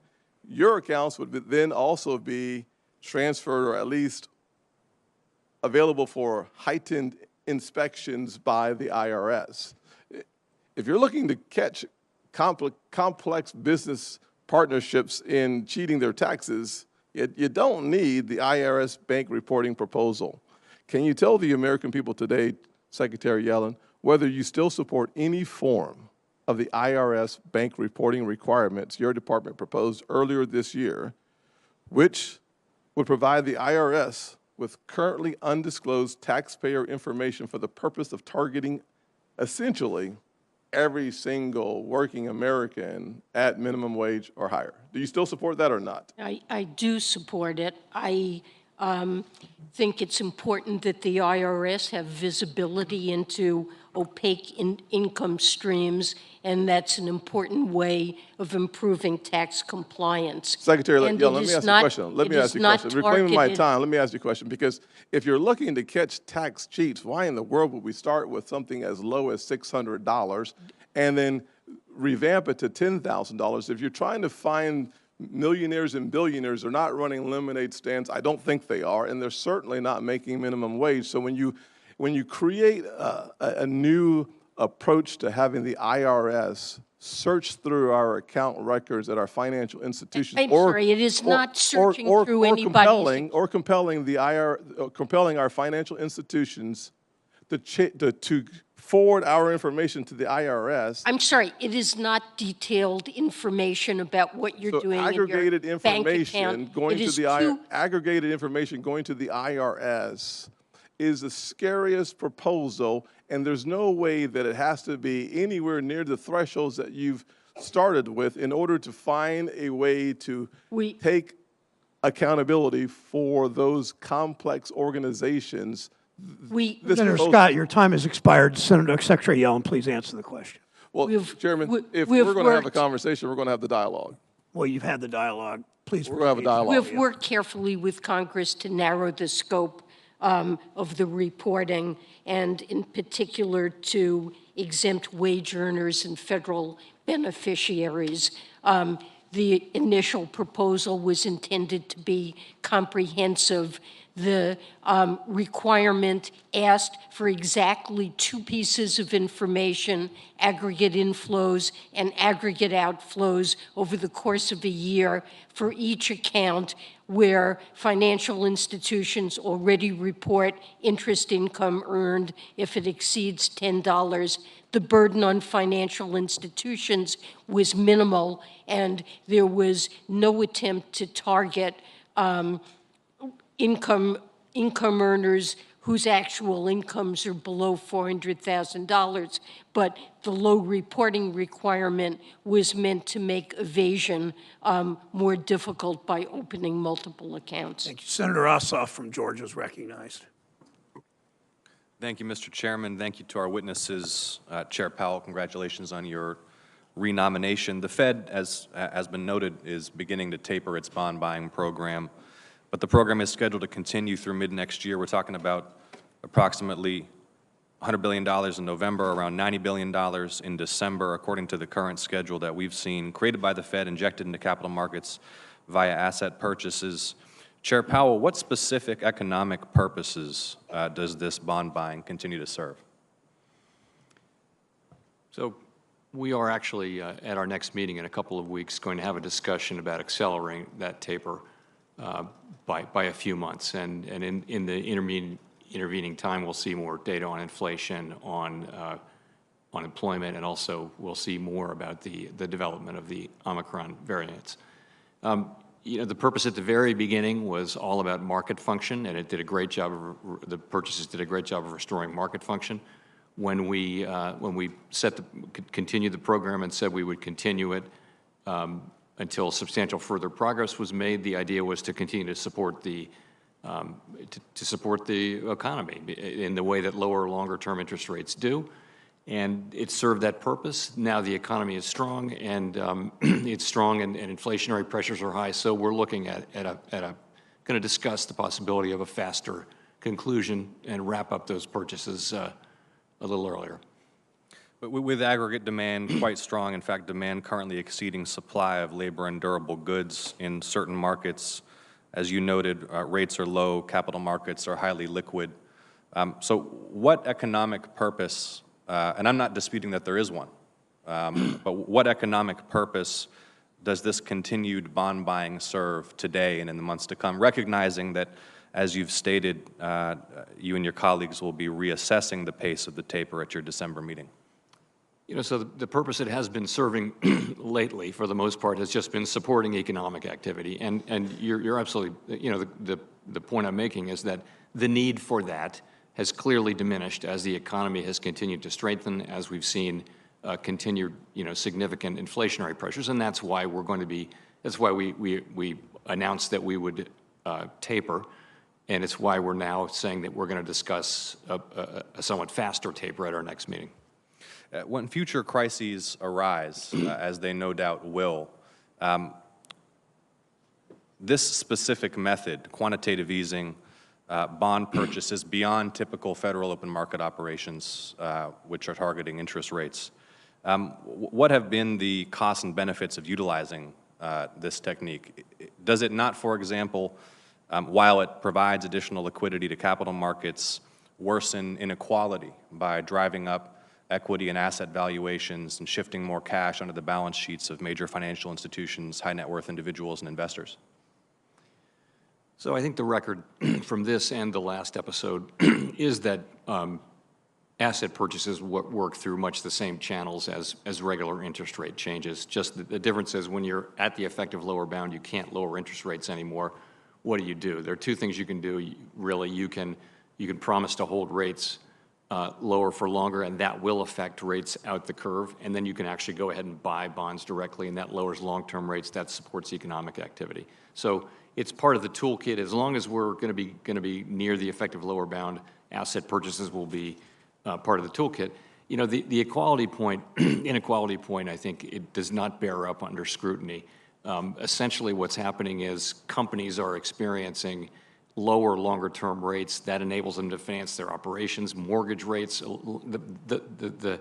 your accounts would then also be transferred or at least available for heightened inspections by the IRS. If you're looking to catch complex business partnerships in cheating their taxes, you don't need the IRS bank reporting proposal. Can you tell the American people today, Secretary Yellen, whether you still support any form of the IRS bank reporting requirements your department proposed earlier this year, which would provide the IRS with currently undisclosed taxpayer information for the purpose of targeting essentially every single working American at minimum wage or higher? Do you still support that or not? I do support it. I think it's important that the IRS have visibility into opaque income streams, and that's an important way of improving tax compliance. Secretary And Yellen, let me ask you a question. Let it me is ask you a not question. Reclaiming my targeted- time, let me ask you a question, because if you're looking to catch tax cheats, why in the world would we start with something as low as $600 and then revamp it to $10,000? If you're trying to find millionaires and billionaires, they're not running lemonade stands. I don't think they are, and they're certainly not making minimum wage. So when you create a new approach to having the IRS search through our account records at our financial institutions, I'm sorry, it is not searching through anybody's. compelling our financial institutions to forward our information to the IRS. I'm sorry, it is not detailed information about what you're doing in your Aggregated bank information account. going It to is the too- aggregated information going to the IRS is the scariest proposal, and there's no way that it has to be anywhere near the thresholds that you've started with in order to find a way to take accountability for those complex organizations. Senator Scott, your time has expired. Secretary Yellen, please answer the question. Well, Chairman, if we're going to have a conversation, we're going to have the dialogue. Well, you've had the dialogue. Please. We're going to have a dialogue. We've worked carefully with Congress to narrow the scope of the reporting, and in particular to exempt wage earners and federal beneficiaries. The initial proposal was intended to be comprehensive. The requirement asked for exactly two pieces of information: aggregate inflows and aggregate outflows over the course of a year for each account where financial institutions already report interest income earned if it exceeds $10. The burden on financial institutions was minimal, and there was no attempt to target income earners whose actual incomes are below $400,000, but the low reporting requirement was meant to make evasion more difficult by opening multiple accounts. Thank you. Senator Ossoff from Georgia is recognized. Thank you, Mr. Chairman. Thank you to our witnesses. Chair Powell, congratulations on your renomination. The Fed, as has been noted, is beginning to taper its bond buying program, but the program is scheduled to continue through mid-next year. We're talking about approximately $100 billion in November, around $90 billion in December, according to the current schedule that we've seen, created by the Fed, injected into capital markets via asset purchases. Chair Powell, what specific economic purposes does this bond buying continue to serve? So we are actually, at our next meeting in a couple of weeks, going to have a discussion about accelerating that taper. by a few months. And in the intervening time, we'll see more data on inflation, on unemployment, and also we'll see more about the development of the Omicron variants. The purpose at the very beginning was all about market function, and it did a great job the purchases did a great job of restoring market function. When we continued the program and said we would continue it until substantial further progress was made, the idea was to continue to support the economy in the way that lower, longer-term interest rates do. And it served that purpose. Now the economy is strong, and it's strong, and inflationary pressures are high. So we're looking at going to discuss the possibility of a faster conclusion and wrap up those purchases a little earlier. But with aggregate demand quite strong, in fact, demand currently exceeding supply of labor and durable goods in certain markets, as you noted, rates are low, capital markets are highly liquid. So what economic purpose, and I'm not disputing that there is one, but what economic purpose does this continued bond buying serve today and in the months to come, recognizing that, as you've stated, you and your colleagues will be reassessing the pace of the taper at your December meeting? So the purpose it has been serving lately, for the most part, has just been supporting economic activity. And you're absolutely, the point I'm making is that the need for that has clearly diminished as the economy has continued to strengthen, as we've seen continued, significant inflationary pressures. And that's why we announced that we would taper. And it's why we're now saying that we're going to discuss a somewhat faster taper at our next meeting. When future crises arise, as they no doubt will, this specific method, quantitative easing, bond purchases beyond typical federal open market operations, which are targeting interest rates, what have been the costs and benefits of utilizing this technique? Does it not, for example, while it provides additional liquidity to capital markets, worsen inequality by driving up equity and asset valuations and shifting more cash onto the balance sheets of major financial institutions, high net worth individuals, and investors? So I think the record from this and the last episode is that asset purchases work through much the same channels as regular interest rate changes. Just the difference is when you're at the effective lower bound, you can't lower interest rates anymore. What do? There are two things you can do, really. You can promise to hold rates lower for longer, and that will affect rates out the curve. And then you can actually go ahead and buy bonds directly, and that lowers long-term rates. That supports economic activity. So it's part of the toolkit. As long as we're going to be near the effective lower bound, asset purchases will be part of the toolkit. The inequality point, I think it does not bear up under scrutiny. Essentially, what's happening is companies are experiencing lower, longer-term rates. That enables them to finance their operations. Mortgage rates, the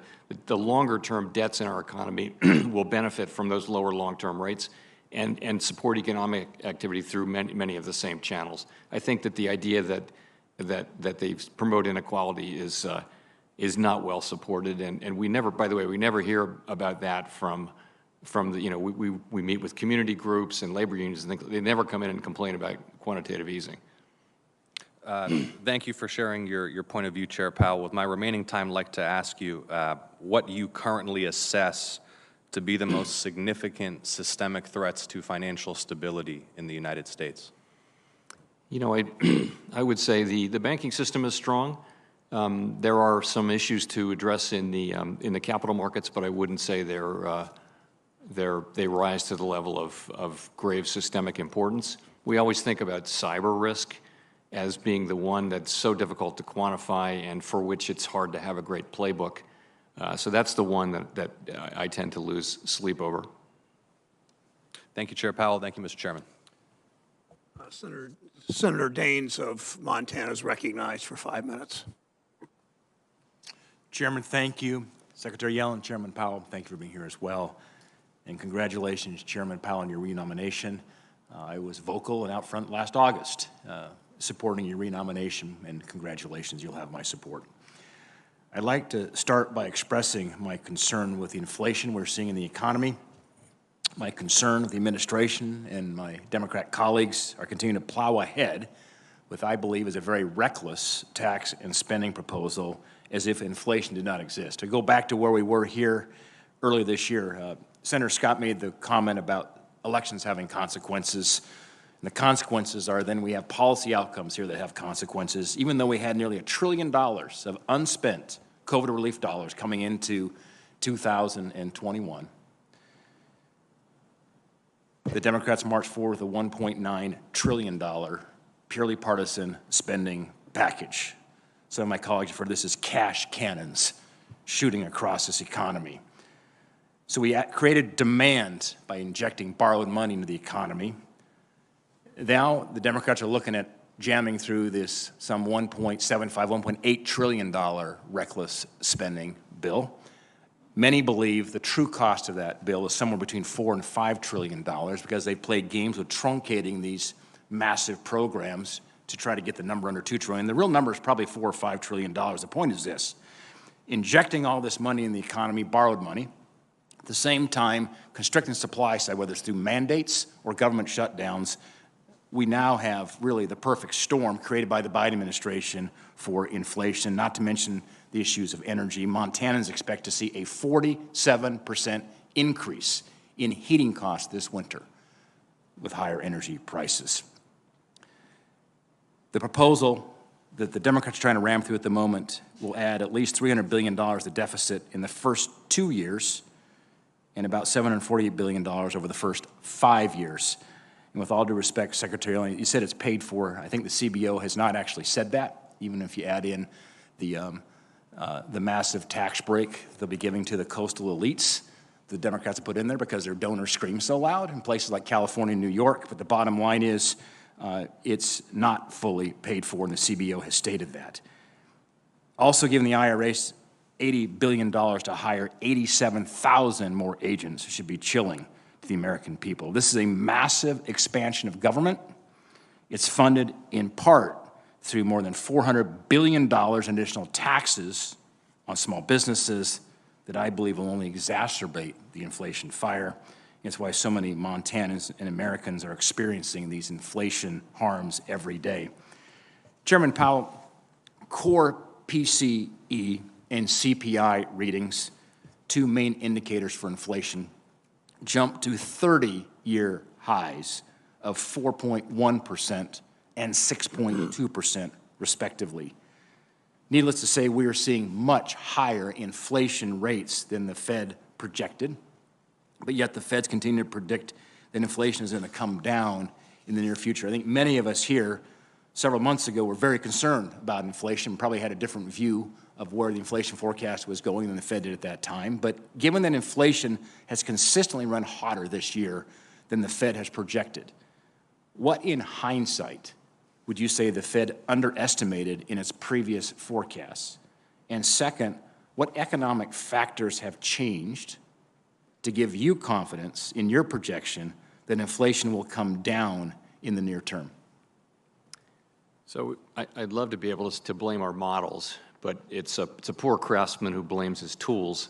longer-term debts in our economy will benefit from those lower long-term rates and support economic activity through many of the same channels. I think that the idea that they promote inequality is not well supported, and we never, by the way, we never hear about that from the, we meet with community groups and labor unions and things. They never come in and complain about quantitative easing. Thank you for sharing your point of view, Chair Powell. With my remaining time, I'd like to ask you what you currently assess to be the most significant systemic threats to financial stability in the United States. I would say the banking system is strong. There are some issues to address in the capital markets, but I wouldn't say they rise to the level of grave systemic importance. We always think about cyber risk as being the one that's so difficult to quantify and for which it's hard to have a great playbook. So that's the one that I tend to lose sleep over. Thank you, Chair Powell. Thank you, Mr. Chairman. Senator Daines of Montana is recognized for 5 minutes. Chairman, thank you. Secretary Yellen, Chairman Powell, thank you for being here as well. And congratulations, Chairman Powell, on your renomination. I was vocal and out front last August supporting your renomination, and congratulations, you'll have my support. I'd like to start by expressing my concern with the inflation we're seeing in the economy. my concern with the administration and my Democrat colleagues are continuing to plow ahead with, I believe, is a very reckless tax and spending proposal as if inflation did not exist. To go back to where we were here earlier this year, Senator Scott made the comment about elections having consequences. And the consequences are then we have policy outcomes here that have consequences, even though we had nearly $1 trillion of unspent COVID relief dollars coming into 2021. The Democrats marched forward with a $1.9 trillion purely partisan spending package. Some of my colleagues refer to this as cash cannons shooting across this economy. So we created demand by injecting borrowed money into the economy. Now the Democrats are looking at jamming through this some $1.75, $1.8 trillion reckless spending bill. Many believe the true cost of that bill is somewhere between $4 and $5 trillion because they played games with truncating these massive programs to try to get the number under $2 trillion. The real number is probably $4 or $5 trillion. The point is this: injecting all this money in the economy, borrowed money, at the same time constricting the supply side, whether it's through mandates or government shutdowns. We now have really the perfect storm created by the Biden administration for inflation, not to mention the issues of energy. Montanans expect to see a 47% increase in heating costs this winter with higher energy prices. The proposal that the Democrats are trying to ram through at the moment will add at least $300 billion to deficit in the first 2 years and about $748 billion over the first 5 years. And with all due respect, Secretary Yellen, you said it's paid for. I think the CBO has not actually said that, even if you add in the massive tax break they'll be giving to the coastal elites. The Democrats have put in there because their donors scream so loud in places like California and New York. But the bottom line is it's not fully paid for, and the CBO has stated that. Also giving the IRS $80 billion to hire 87,000 more agents should be chilling to the American people. This is a massive expansion of government. It's funded in part through more than $400 billion in additional taxes on small businesses that I believe will only exacerbate the inflation fire. It's why so many Montanans and Americans are experiencing these inflation harms every day. Chairman Powell, core PCE and CPI readings, two main indicators for inflation, jumped to 30-year highs of 4.1% and 6.2%, respectively. Needless to say, we are seeing much higher inflation rates than the Fed projected, but yet the Feds continue to predict that inflation is going to come down in the near future. I think many of us here several months ago were very concerned about inflation, probably had a different view of where the inflation forecast was going than the Fed did at that time. But given that inflation has consistently run hotter this year than the Fed has projected, what in hindsight would you say the Fed underestimated in its previous forecasts? And second, what economic factors have changed to give you confidence in your projection that inflation will come down in the near term? So I'd love to be able to blame our models, but it's a poor craftsman who blames his tools.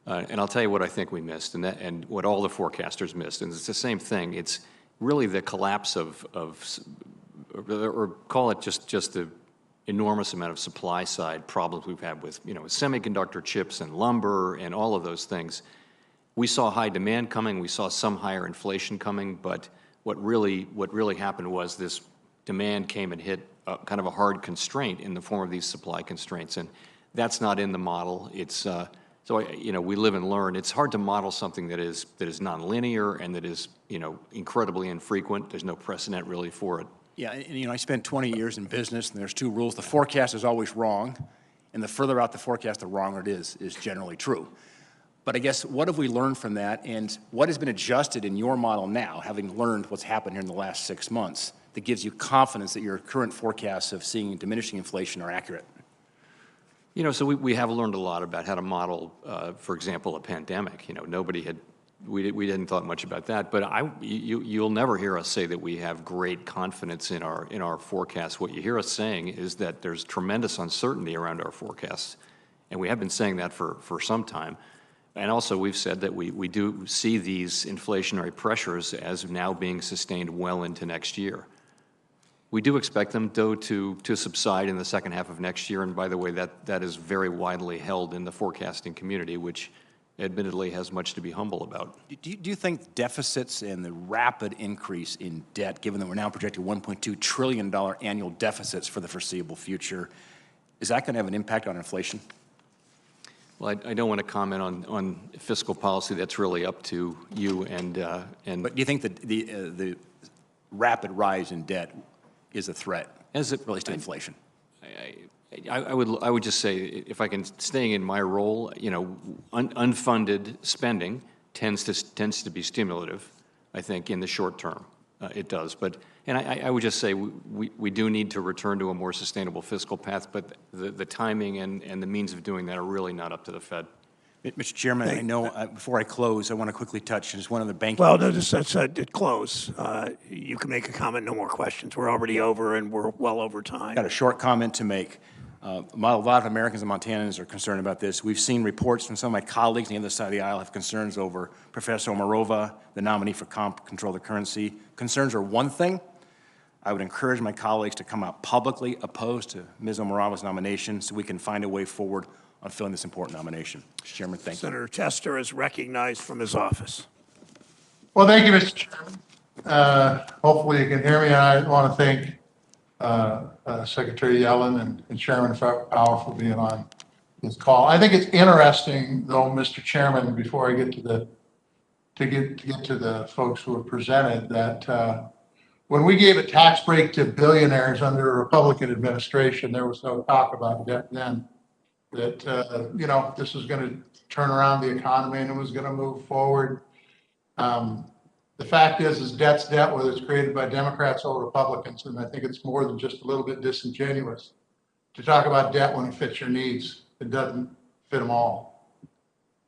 And I'll tell you what I think we missed, and what all the forecasters missed. And it's the same thing. It's really the collapse of or call it just the enormous amount of supply side problems we've had with, semiconductor chips and lumber and all of those things. We saw high demand coming. We saw some higher inflation coming. But what really happened was this demand came and hit kind of a hard constraint in the form of these supply constraints, and that's not in the model. It's we live and learn. It's hard to model something that is nonlinear and that is incredibly infrequent. There's no precedent really for it. Yeah, and I spent 20 years in business, and there's two rules. The forecast is always wrong, and the further out the forecast, the wronger it is generally true. But I guess what have we learned from that, and what has been adjusted in your model now, having learned what's happened here in the last 6 months, that gives you confidence that your current forecasts of seeing diminishing inflation are accurate? So we have learned a lot about how to model, for example, a pandemic. We didn't thought much about that, but you'll never hear us say that we have great confidence in our forecasts. What you hear us saying is that there's tremendous uncertainty around our forecasts, and we have been saying that for some time. And also, we've said that we do see these inflationary pressures as now being sustained well into next year. We do expect them, though, to subside in the second half of next year, and by the way, that is very widely held in the forecasting community, which admittedly has much to be humble about. Do you think deficits and the rapid increase in debt, given that we're now projecting $1.2 trillion annual deficits for the foreseeable future, is that going to have an impact on inflation? Well, I don't want to comment on fiscal policy. That's really up to you and. But do you think that the rapid rise in debt is a threat as it relates to inflation? I would just say, if I can, staying in my role, you know, unfunded spending tends to be stimulative, I think, in the short term. It does. But, and I would just say we do need to return to a more sustainable fiscal path, but the timing and the means of doing that are really not up to the Fed. Mr. Chairman, I know before I close, I want to quickly touch just one other banking. Well, no, let's close. You can make a comment, no more questions. We're already over, and we're well over time. Got a short comment to make. A lot of Americans and Montanans are concerned about this. We've seen reports from some of my colleagues on the other side of the aisle have concerns over Professor Omarova, the nominee for Control the Currency. Concerns are one thing. I would encourage my colleagues to come out publicly opposed to Ms. Omarova's nomination so we can find a way forward on filling this important nomination. Mr. Chairman, thank you. Senator Tester is recognized from his office. Well, thank you, Mr. Chairman. Hopefully you can hear me. I want to thank Secretary Yellen and Chairman Powell for being on this call. I think it's interesting, though, Mr. Chairman, before I get to the folks who have presented, that when we gave a tax break to billionaires under a Republican administration, there was no talk about debt then. That you know, this was going to turn around the economy and it was going to move forward. The fact is debt's debt, whether it's created by Democrats or Republicans, and I think it's more than just a little bit disingenuous to talk about debt when it fits your needs. It doesn't fit them all.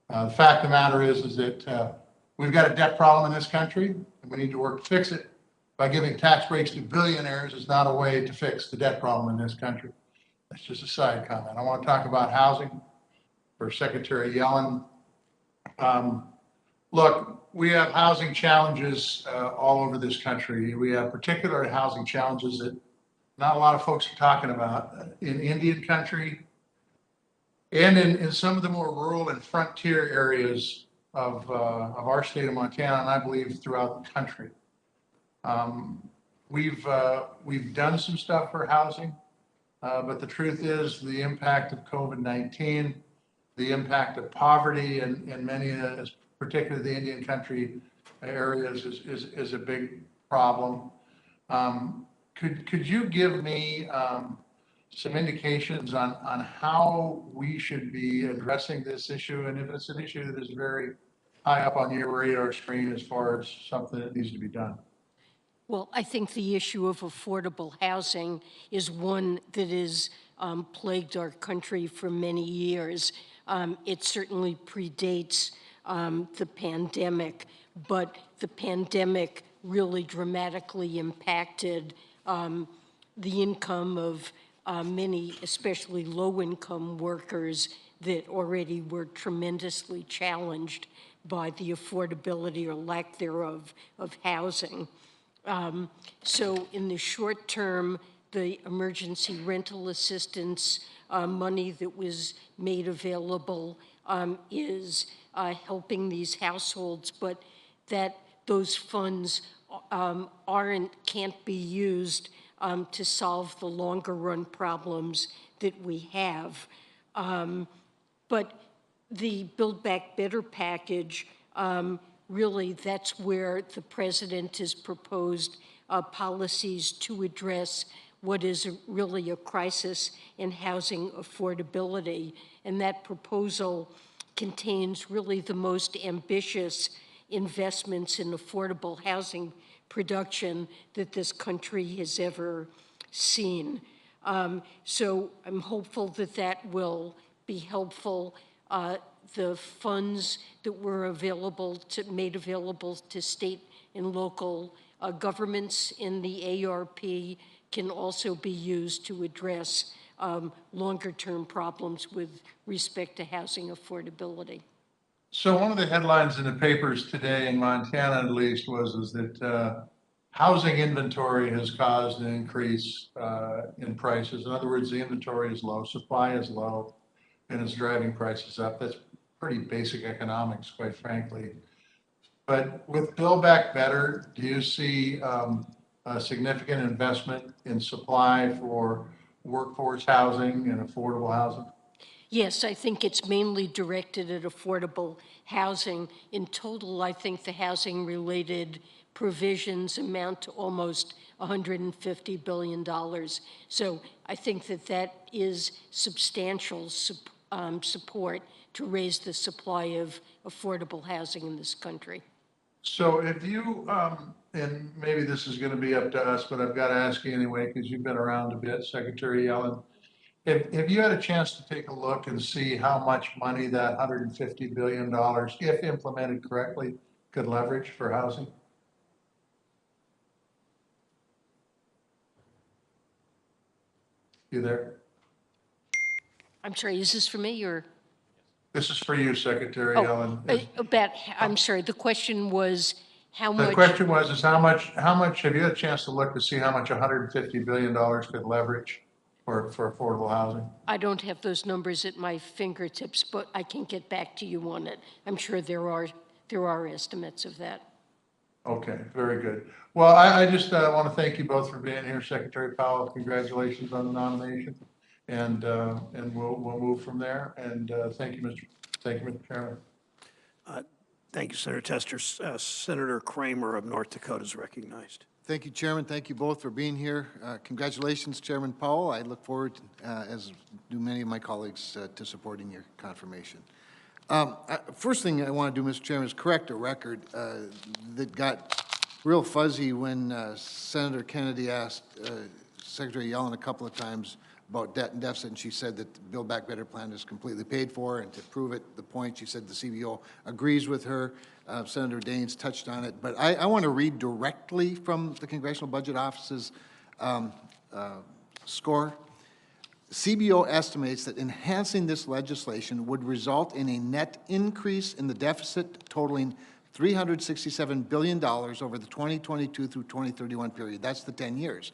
The fact of the matter is that we've got a debt problem in this country, and we need to work to fix it. By giving tax breaks to billionaires is not a way to fix the debt problem in this country. That's just a side comment. I want to talk about housing for Secretary Yellen. Look, we have housing challenges all over this country. We have particular housing challenges that not a lot of folks are talking about in Indian country and in some of the more rural and frontier areas of our state of Montana, and I believe throughout the country. We've done some stuff for housing, but the truth is the impact of COVID-19, the impact of poverty in many, particularly the Indian country areas, is a big problem. Could you give me some indications on how we should be addressing this issue, and if it's an issue that is very high up on your radar screen as far as something that needs to be done? Well, I think the issue of affordable housing is one that has plagued our country for many years. It certainly predates the pandemic, but the pandemic really dramatically impacted the income of many, especially low-income workers that already were tremendously challenged by the affordability or lack thereof of housing. So in the short term, the emergency rental assistance money that was made available is helping these households, but that those funds can't be used to solve the longer run problems that we have. But the Build Back Better package, really that's where the president has proposed policies to address what is really a crisis in housing affordability. And that proposal contains really the most ambitious investments in affordable housing production that this country has ever seen. So I'm hopeful that that will be helpful. The funds that were made available to state and local governments in the ARP can also be used to address longer-term problems with respect to housing affordability. So one of the headlines in the papers today in Montana at least is that housing inventory has caused an increase in prices. In other words, the inventory is low, supply is low, and it's driving prices up. That's pretty basic economics, quite frankly. But with Build Back Better, do you see a significant investment in supply for workforce housing and affordable housing? Yes, I think it's mainly directed at affordable housing. In total, I think the housing-related provisions amount to almost $150 billion. So I think that that is substantial support to raise the supply of affordable housing in this country. So if you, and maybe this is going to be up to us, but I've got to ask you anyway, because you've been around a bit, Secretary Yellen. If you had a chance to take a look and see how much money that $150 billion, if implemented correctly, could leverage for housing? You there? I'm sorry, is this for me or? This is for you, Secretary Oh, Yellen. I'm sorry, the question was how much? The question was, is how much, have you had a chance to look to see how much $150 billion could leverage for affordable housing? I don't have those numbers at my fingertips, but I can get back to you on it. I'm sure there are estimates of that. Okay, very good. Well, I just want to thank you both for being here, Secretary Powell. Congratulations on the nomination, and we'll move from there. And thank you, Mr. Chairman. Thank you, Senator Tester. Senator Kramer of North Dakota is recognized. Thank you, Chairman. Thank you both for being here. Congratulations, Chairman Powell. I look forward, as do many of my colleagues, to supporting your confirmation. First thing I want to do, Mr. Chairman, is correct a record that got real fuzzy when Senator Kennedy asked Secretary Yellen a couple of times about debt and deficit, and she said that the Build Back Better plan is completely paid for, and to prove it, the point, she said the CBO agrees with her. Senator Daines touched on it, but I want to read directly from the Congressional Budget Office's score. CBO estimates that enhancing this legislation would result in a net increase in the deficit totaling $367 billion over the 2022 through 2031 period. That's the 10 years.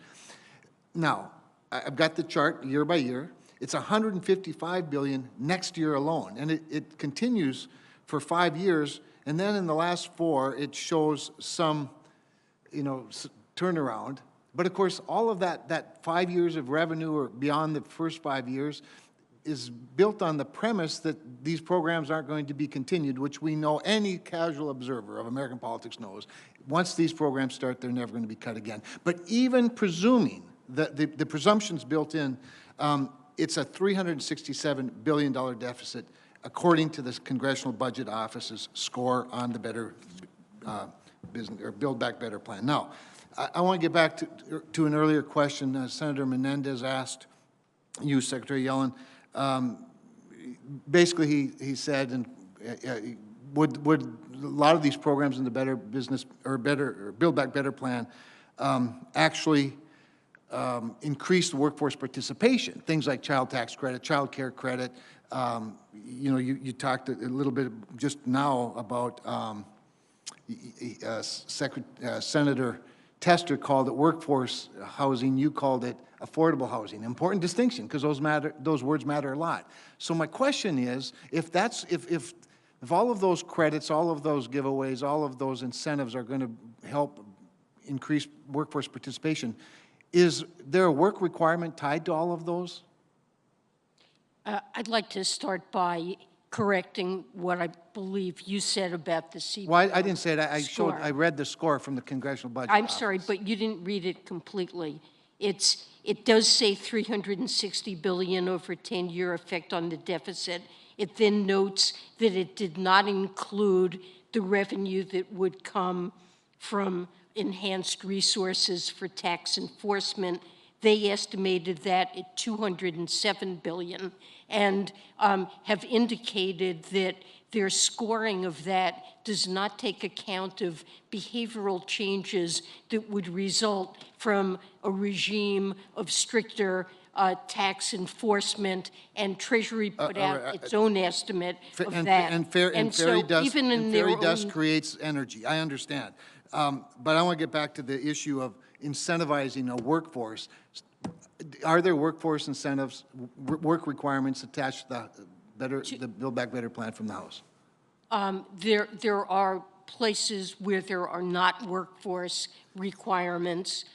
Now, I've got the chart year by year. It's $155 billion next year alone, and it continues for 5 years. And then in the last 4, it shows some, turnaround. But of course, all of that 5 years of revenue or beyond the first 5 years is built on the premise that these programs aren't going to be continued, which we know any casual observer of American politics knows. Once these programs start, they're never going to be cut again. But even presuming that the presumptions built in, it's a $367 billion deficit, according to the Congressional Budget Office's score on the Better Build Back Better plan. Now, I want to get back to an earlier question Senator Menendez asked you, Secretary Yellen. Basically, he said, and would a lot of these programs in the Better Business or Build Back Better plan actually increase the workforce participation? Things like child tax credit, child care credit. You talked a little bit just now about Senator Tester called it workforce housing. You called it affordable housing. Important distinction, because those words matter a lot. So my question is, if all of those credits, all of those giveaways, all of those incentives are going to help increase workforce participation, is there a work requirement tied to all of those? I'd like to start by correcting what I believe you said about the CBO. Well, I didn't say it. I read the score from the Congressional Budget Office. I'm sorry, but you didn't read it completely. It does say $360 billion over 10-year effect on the deficit. It then notes that it did not include the revenue that would come from enhanced resources for tax enforcement. They estimated that at $207 billion and have indicated that their scoring of that does not take account of behavioral changes that would result from a regime of stricter tax enforcement, and Treasury put out its own estimate of that. And fairy dust own- creates energy, I understand. But I want to get back to the issue of incentivizing a workforce. Are there workforce incentives, work requirements attached to the Build Back Better plan from the House? There are places where there are not workforce requirements,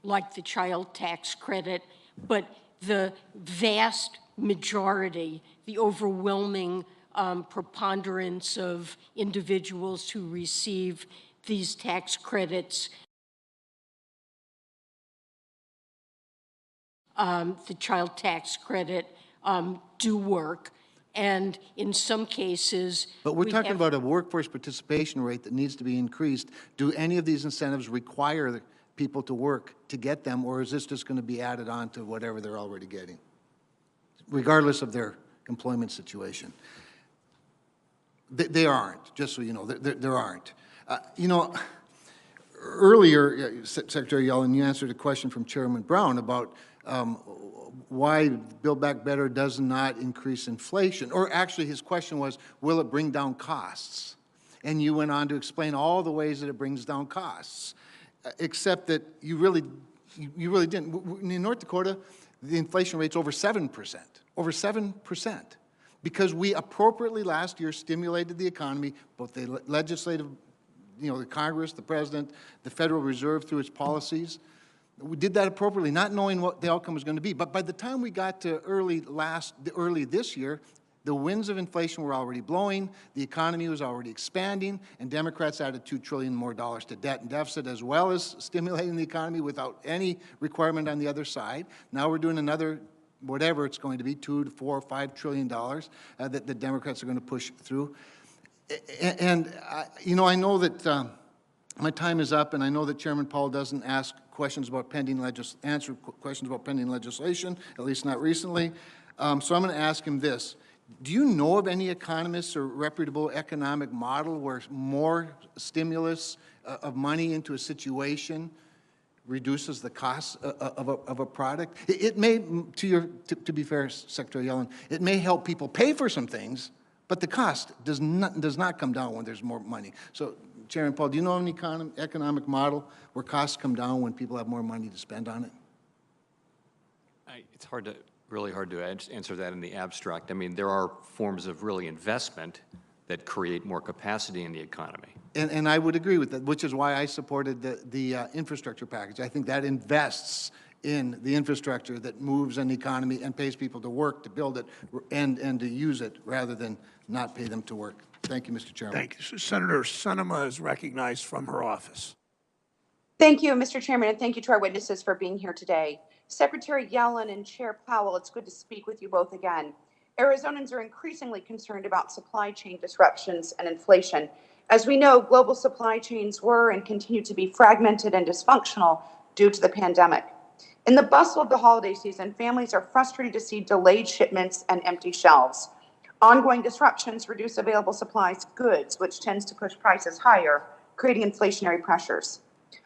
like the child tax credit, but the vast majority, the overwhelming preponderance of individuals who receive these tax credits, the child tax credit, do work. And in some cases, But we're talking about a workforce participation rate that needs to be increased. Do any of these incentives require the people to work to get them, or is this just going to be added on to whatever they're already getting, regardless of their employment situation? They aren't, just so you know, there aren't. You know, earlier, Secretary Yellen, you answered a question from Chairman Brown about why Build Back Better does not increase inflation. Or actually, his question was, will it bring down costs? And you went on to explain all the ways that it brings down costs, except that you really didn't. In North Dakota, the inflation rate's over 7%, over 7%, because we appropriately last year stimulated the economy, both the legislative, you know, the Congress, the President, the Federal Reserve through its policies. We did that appropriately, not knowing what the outcome was going to be. But by the time we got to early this year, the winds of inflation were already blowing, the economy was already expanding, and Democrats added $2 trillion more to debt and deficit, as well as stimulating the economy without any requirement on the other side. Now we're doing another, whatever it's going to be, $2 to $4 or $5 trillion that the Democrats are going to push through. And you know, I know that my time is up, and I know that Chairman Powell doesn't ask questions about answer questions about pending legislation, at least not recently. So I'm going to ask him this. Do you know of any economists or reputable economic model where more stimulus of money into a situation reduces the cost of a product? It may, to be fair, Secretary Yellen, it may help people pay for some things, but the cost does not come down when there's more money. So, Chairman Paul, do you know of any economic model where costs come down when people have more money to spend on it? It's really hard to answer that in the abstract. I mean, there are forms of really investment that create more capacity in the economy. And I would agree with that, which is why I supported the infrastructure package. I think that invests in the infrastructure that moves an economy and pays people to work, to build it, and to use it, rather than not pay them to work. Thank you, Mr. Chairman. Thank you. Senator Sinema is recognized from her office. Thank you, Mr. Chairman, and thank you to our witnesses for being here today. Secretary Yellen and Chair Powell, it's good to speak with you both again. Arizonans are increasingly concerned about supply chain disruptions and inflation. As we know, global supply chains were and continue to be fragmented and dysfunctional due to the pandemic. In the bustle of the holiday season, families are frustrated to see delayed shipments and empty shelves. Ongoing disruptions reduce available supplies of goods, which tends to push prices higher, creating inflationary pressures.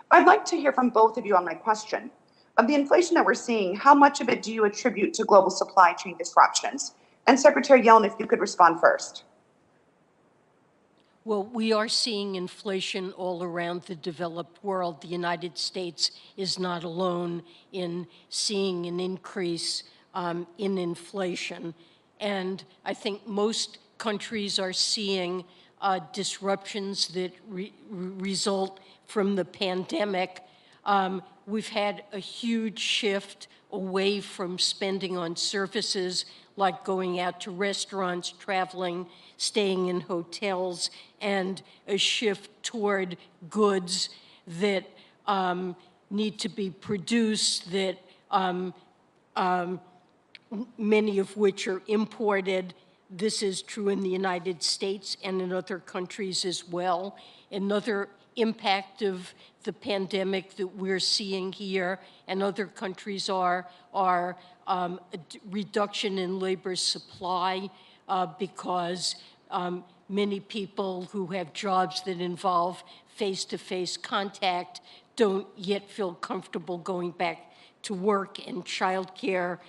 I'd like to hear from both of you on my question. Of the inflation that we're seeing, how much of it do you attribute to global supply chain disruptions? And Secretary Yellen, if you could respond first. Well, we are seeing inflation all around the developed world. The United States is not alone in seeing an increase in inflation. And I think most countries are seeing disruptions that result from the pandemic. We've had a huge shift away from spending on services like going out to restaurants, traveling, staying in hotels, and a shift toward goods that need to be produced, that many of which are imported. This is true in the United States and in other countries as well. Another impact of the pandemic that we're seeing here and other countries are a reduction in labor supply because many people who have jobs that involve face-to-face contact don't yet feel comfortable going back to work, and childcare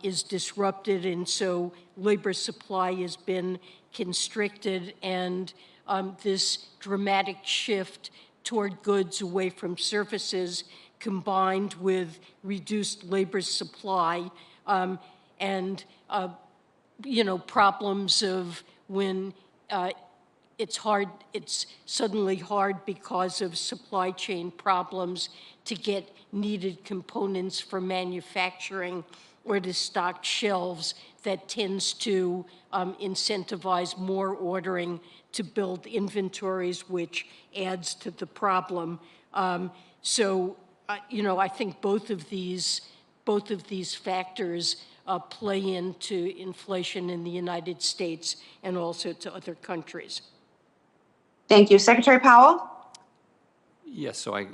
is disrupted, and so labor supply has been constricted, and this dramatic shift toward goods away from services combined with reduced labor supply and problems of when it's suddenly hard because of supply chain problems to get needed components for manufacturing or to stock shelves, that tends to incentivize more ordering to build inventories, which adds to the problem. I think both of these factors play into inflation in the United States and also to other countries. Thank you. Secretary Powell? Yes, so I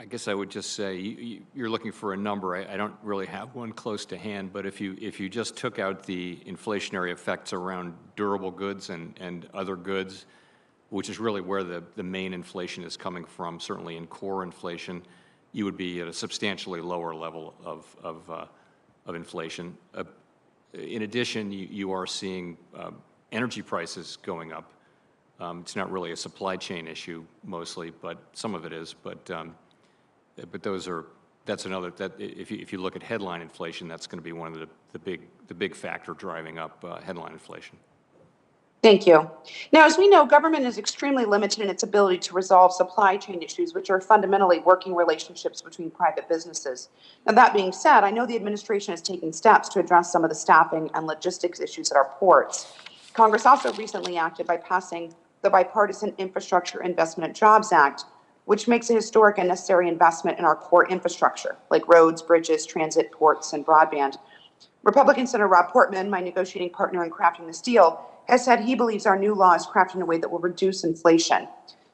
guess I would just say you're looking for a number. I don't really have one close to hand, but if you just took out the inflationary effects around durable goods and other goods, which is really where the main inflation is coming from, certainly in core inflation, you would be at a substantially lower level of inflation. In addition, you are seeing energy prices going up. It's not really a supply chain issue mostly, but some of it is. But that's another, that if you look at headline inflation, that's going to be one of the big factor driving up headline inflation. Thank you. Now, as we know, government is extremely limited in its ability to resolve supply chain issues, which are fundamentally working relationships between private businesses. Now, that being said, I know the administration has taken steps to address some of the staffing and logistics issues at our ports. Congress also recently acted by passing the Bipartisan Infrastructure Investment and Jobs Act, which makes a historic and necessary investment in our core infrastructure, like roads, bridges, transit, ports, and broadband. Republican Senator Rob Portman, my negotiating partner in crafting this deal, has said he believes our new law is crafted in a way that will reduce inflation.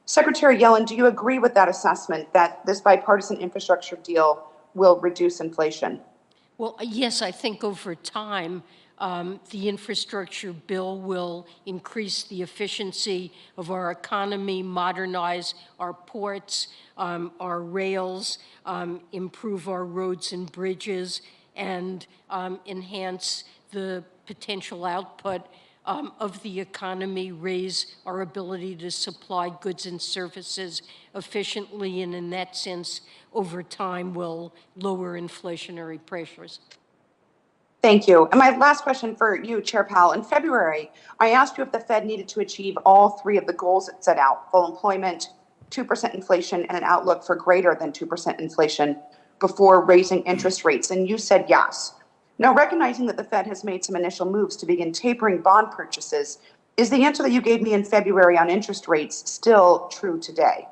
Secretary Yellen, do you agree with that assessment that this bipartisan infrastructure deal will reduce inflation? Well, yes, I think over time, the infrastructure bill will increase the efficiency of our economy, modernize our ports, our rails, improve our roads and bridges, and enhance the potential output of the economy, raise our ability to supply goods and services efficiently, and in that sense, over time, will lower inflationary pressures. Thank you. And my last question for you, Chair Powell. In February, I asked you if the Fed needed to achieve all three of the goals it set out: full employment, 2% inflation, and an outlook for greater than 2% inflation before raising interest rates, and you said yes. Now, recognizing that the Fed has made some initial moves to begin tapering bond purchases, is the answer that you gave me in February on interest rates still true today?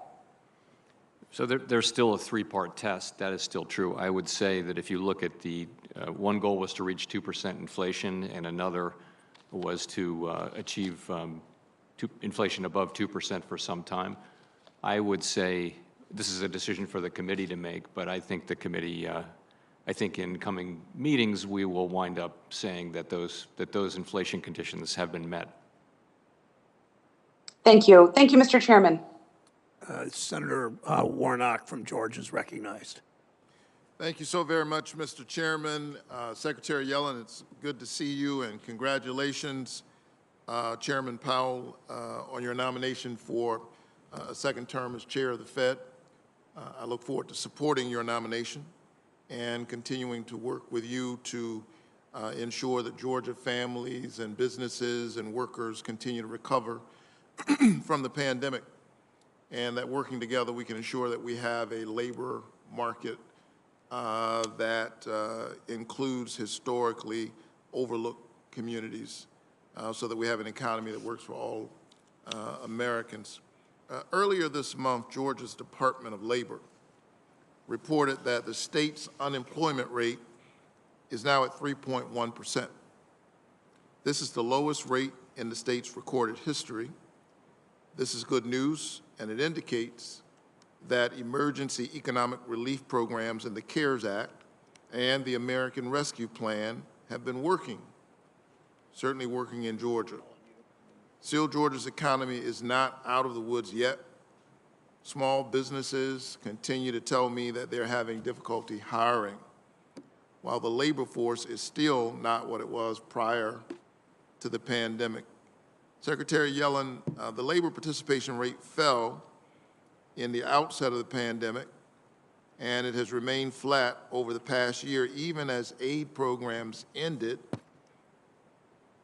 So there's still a three-part test. That is still true. I would say that if you look at the one goal was to reach 2% inflation, and another was to achieve inflation above 2% for some time. I would say this is a decision for the committee to make, but I think the committee, I think in coming meetings, we will wind up saying that those inflation conditions have been met. Thank you. Thank you, Mr. Chairman. Senator Warnock from Georgia is recognized. Thank you so very much, Mr. Chairman. Secretary Yellen, it's good to see you, and congratulations, Chairman Powell, on your nomination for a second term as chair of the Fed. I look forward to supporting your nomination and continuing to work with you to ensure that Georgia families and businesses and workers continue to recover from the pandemic, and that working together we can ensure that we have a labor market that includes historically overlooked communities so that we have an economy that works for all Americans. Earlier this month, Georgia's Department of Labor reported that the state's unemployment rate is now at 3.1%. This is the lowest rate in the state's recorded history. This is good news, and it indicates that emergency economic relief programs in the CARES Act and the American Rescue Plan have been working, certainly working in Georgia. Still, Georgia's economy is not out of the woods yet. Small businesses continue to tell me that they're having difficulty hiring. while the labor force is still not what it was prior to the pandemic. Secretary Yellen, the labor participation rate fell in the outset of the pandemic, and it has remained flat over the past year, even as aid programs ended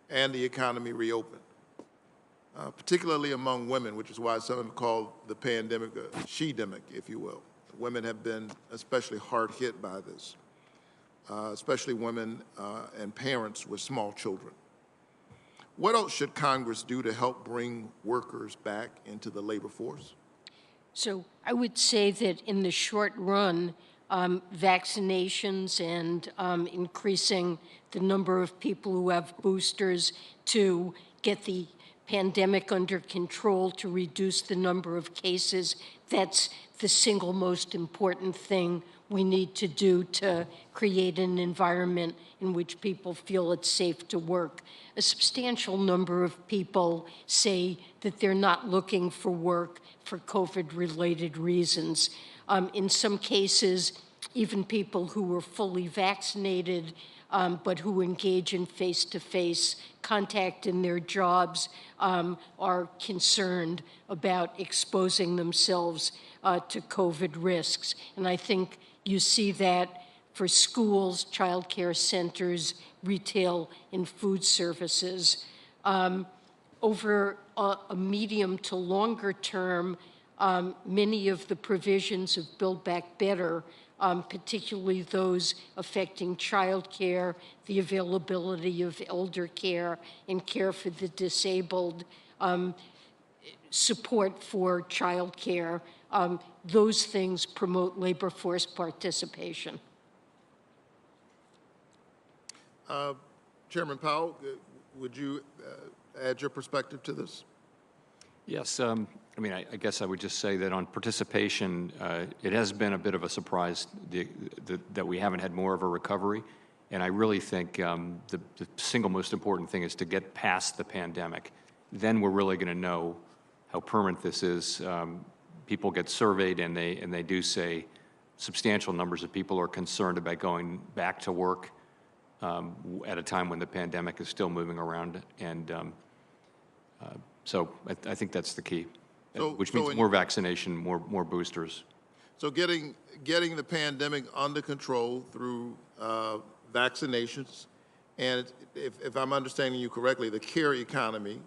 and the economy reopened, particularly among women, which is why some have called the pandemic a she-demic, if you will. Women have been especially hard hit by this, especially women and parents with small children. What else should Congress do to help bring workers back into the labor force? So I would say that in the short run, vaccinations and increasing the number of people who have boosters to get the pandemic under control, to reduce the number of cases, that's the single most important thing we need to do to create an environment in which people feel it's safe to work. A substantial number of people say that they're not looking for work for COVID-related reasons. In some cases, even people who were fully vaccinated but who engage in face-to-face contact in their jobs are concerned about exposing themselves to COVID risks. And I think you see that for schools, child care centers, retail, and food services. Over a medium to longer term, many of the provisions of Build Back Better, particularly those affecting child care, the availability of elder care, and care for the disabled, support for child care, those things promote labor force participation. Chairman Powell, would you add your perspective to this? Yes. I mean, I guess I would just say that on participation, it has been a bit of a surprise that we haven't had more of a recovery. And I really think the single most important thing is to get past the pandemic. Then we're really going to know how permanent this is. People get surveyed, and they do say substantial numbers of people are concerned about going back to work at a time when the pandemic is still moving around. And so I think that's the key, which means more vaccination, more boosters. So getting the pandemic under control through vaccinations, and if I'm understanding you correctly, the care economy,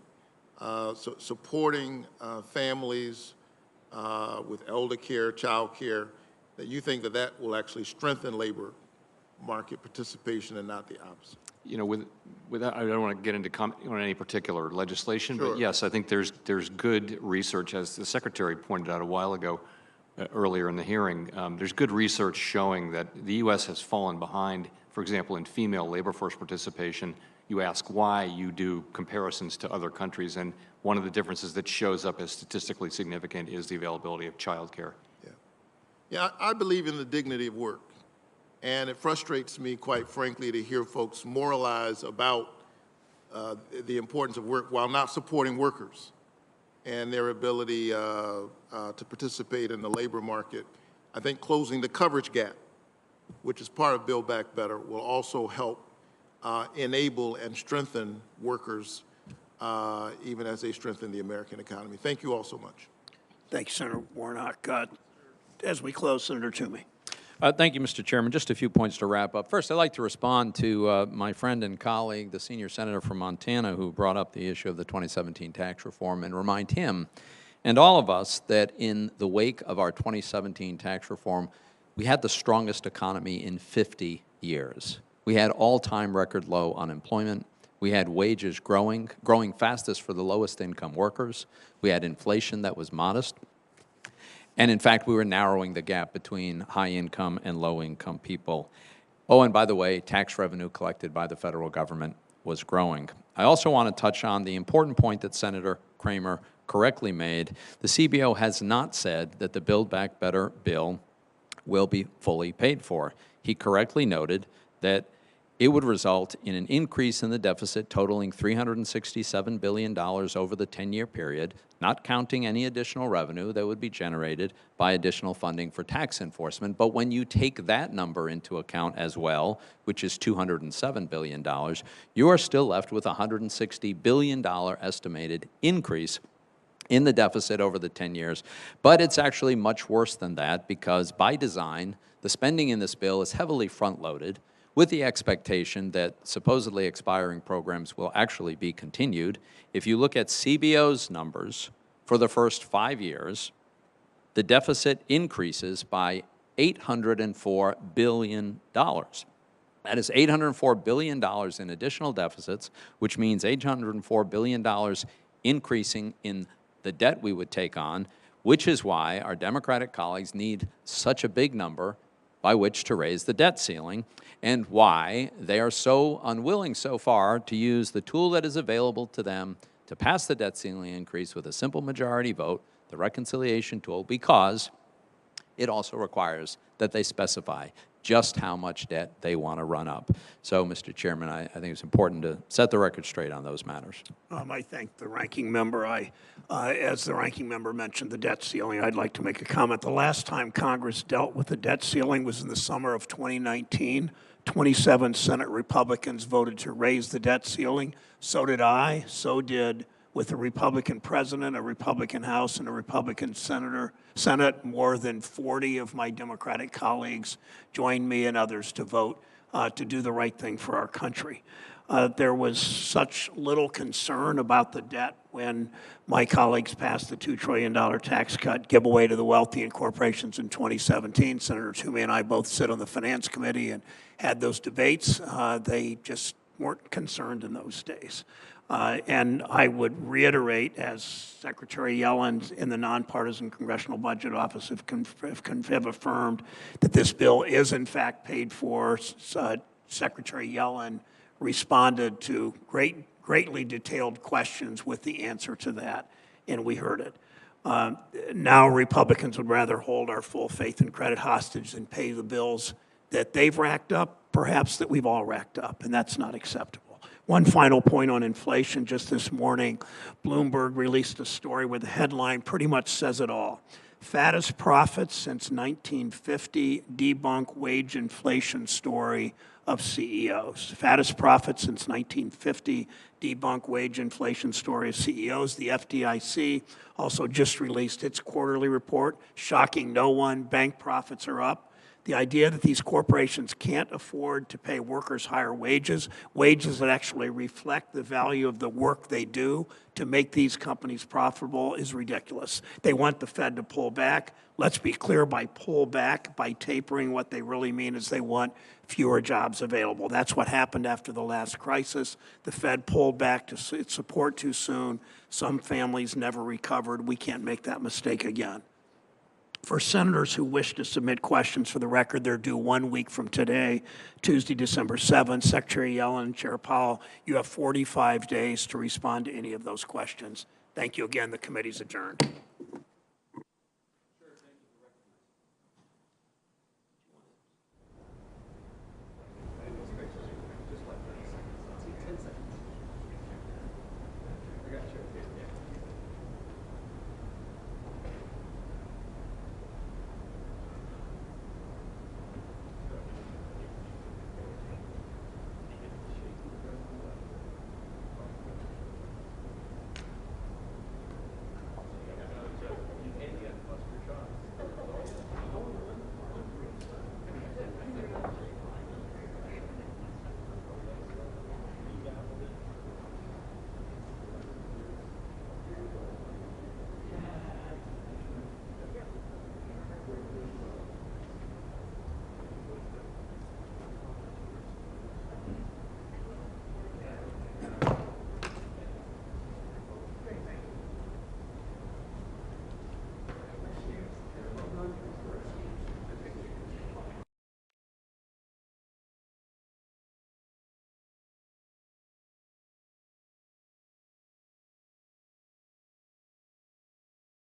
so supporting families with elder care, child care, that you think that will actually strengthen labor market participation and not the opposite? You know, without, I don't want to get into comment on any particular legislation, but yes, I think there's good research, as the Secretary pointed out a while ago, earlier in the hearing. There's good research showing that the U.S. has fallen behind, for example, in female labor force participation. You ask why, you do comparisons to other countries, and one of the differences that shows up as statistically significant is the availability of child care. Yeah, I believe in the dignity of work. And it frustrates me, quite frankly, to hear folks moralize about the importance of work while not supporting workers and their ability to participate in the labor market. I think closing the coverage gap, which is part of Build Back Better, will also help enable and strengthen workers even as they strengthen the American economy. Thank you all so much. Thank you, Senator Warnock. As we close, Senator Toomey. Thank you, Mr. Chairman. Just a few points to wrap up. First, I'd like to respond to my friend and colleague, the senior senator from Montana, who brought up the issue of the 2017 tax reform, and remind him and all of us that in the wake of our 2017 tax reform, we had the strongest economy in 50 years. We had all-time record low unemployment. We had wages growing fastest for the lowest income workers. We had inflation that was modest. And in fact, we were narrowing the gap between high-income and low-income people. Oh, and by the way, tax revenue collected by the federal government was growing. I also want to touch on the important point that Senator Kramer correctly made. The CBO has not said that the Build Back Better bill will be fully paid for. He correctly noted that it would result in an increase in the deficit totaling $367 billion over the 10-year period, not counting any additional revenue that would be generated by additional funding for tax enforcement. But when you take that number into account as well, which is $207 billion, you are still left with a $160 billion estimated increase in the deficit over the 10 years. But it's actually much worse than that, because by design, the spending in this bill is heavily front-loaded, with the expectation that supposedly expiring programs will actually be continued. If you look at CBO's numbers for the first 5 years, the deficit increases by $804 billion. That is $804 billion in additional deficits, which means $804 billion increasing in the debt we would take on, which is why our Democratic colleagues need such a big number by which to raise the debt ceiling, and why they are so unwilling so far to use the tool that is available to them to pass the debt ceiling increase with a simple majority vote, the reconciliation tool, because it also requires that they specify just how much debt they want to run up. So, Mr. Chairman, I think it's important to set the record straight on those matters. I thank the ranking member. As the ranking member mentioned the debt ceiling, I'd like to make a comment. The last time Congress dealt with the debt ceiling was in the summer of 2019. 27 Senate Republicans voted to raise the debt ceiling. So did I. So did, with a Republican president, a Republican House, and a Republican Senate, more than 40 of my Democratic colleagues joined me and others to vote to do the right thing for our country. There was such little concern about the debt when my colleagues passed the $2 trillion tax cut giveaway to the wealthy and corporations in 2017. Senator Toomey and I both sit on the Finance Committee and had those debates. They just weren't concerned in those days. And I would reiterate, as Secretary Yellen in the Nonpartisan Congressional Budget Office have affirmed, that this bill is in fact paid for. Secretary Yellen responded to greatly detailed questions with the answer to that, and we heard it. Now Republicans would rather hold our full faith and credit hostage than pay the bills that they've racked up, perhaps that we've all racked up, and that's not acceptable. One final point on inflation. Just this morning, Bloomberg released a story where the headline pretty much says it all. Fattest profits since 1950, debunk wage inflation story of CEOs. Fattest profits since 1950, debunk wage inflation story of CEOs. The FDIC also just released its quarterly report, shocking no one. Bank profits are up. The idea that these corporations can't afford to pay workers higher wages, wages that actually reflect the value of the work they do to make these companies profitable, is ridiculous. They want the Fed to pull back. Let's be clear, by pull back, by tapering, what they really mean is they want fewer jobs available. That's what happened after the last crisis. The Fed pulled back to its support too soon. Some families never recovered. We can't make that mistake again. For senators who wish to submit questions, for the record, they're due 1 week from today, Tuesday, December 7th. Secretary Yellen, Chair Powell, you have 45 days to respond to any of those questions. Thank you again. The committee's adjourned.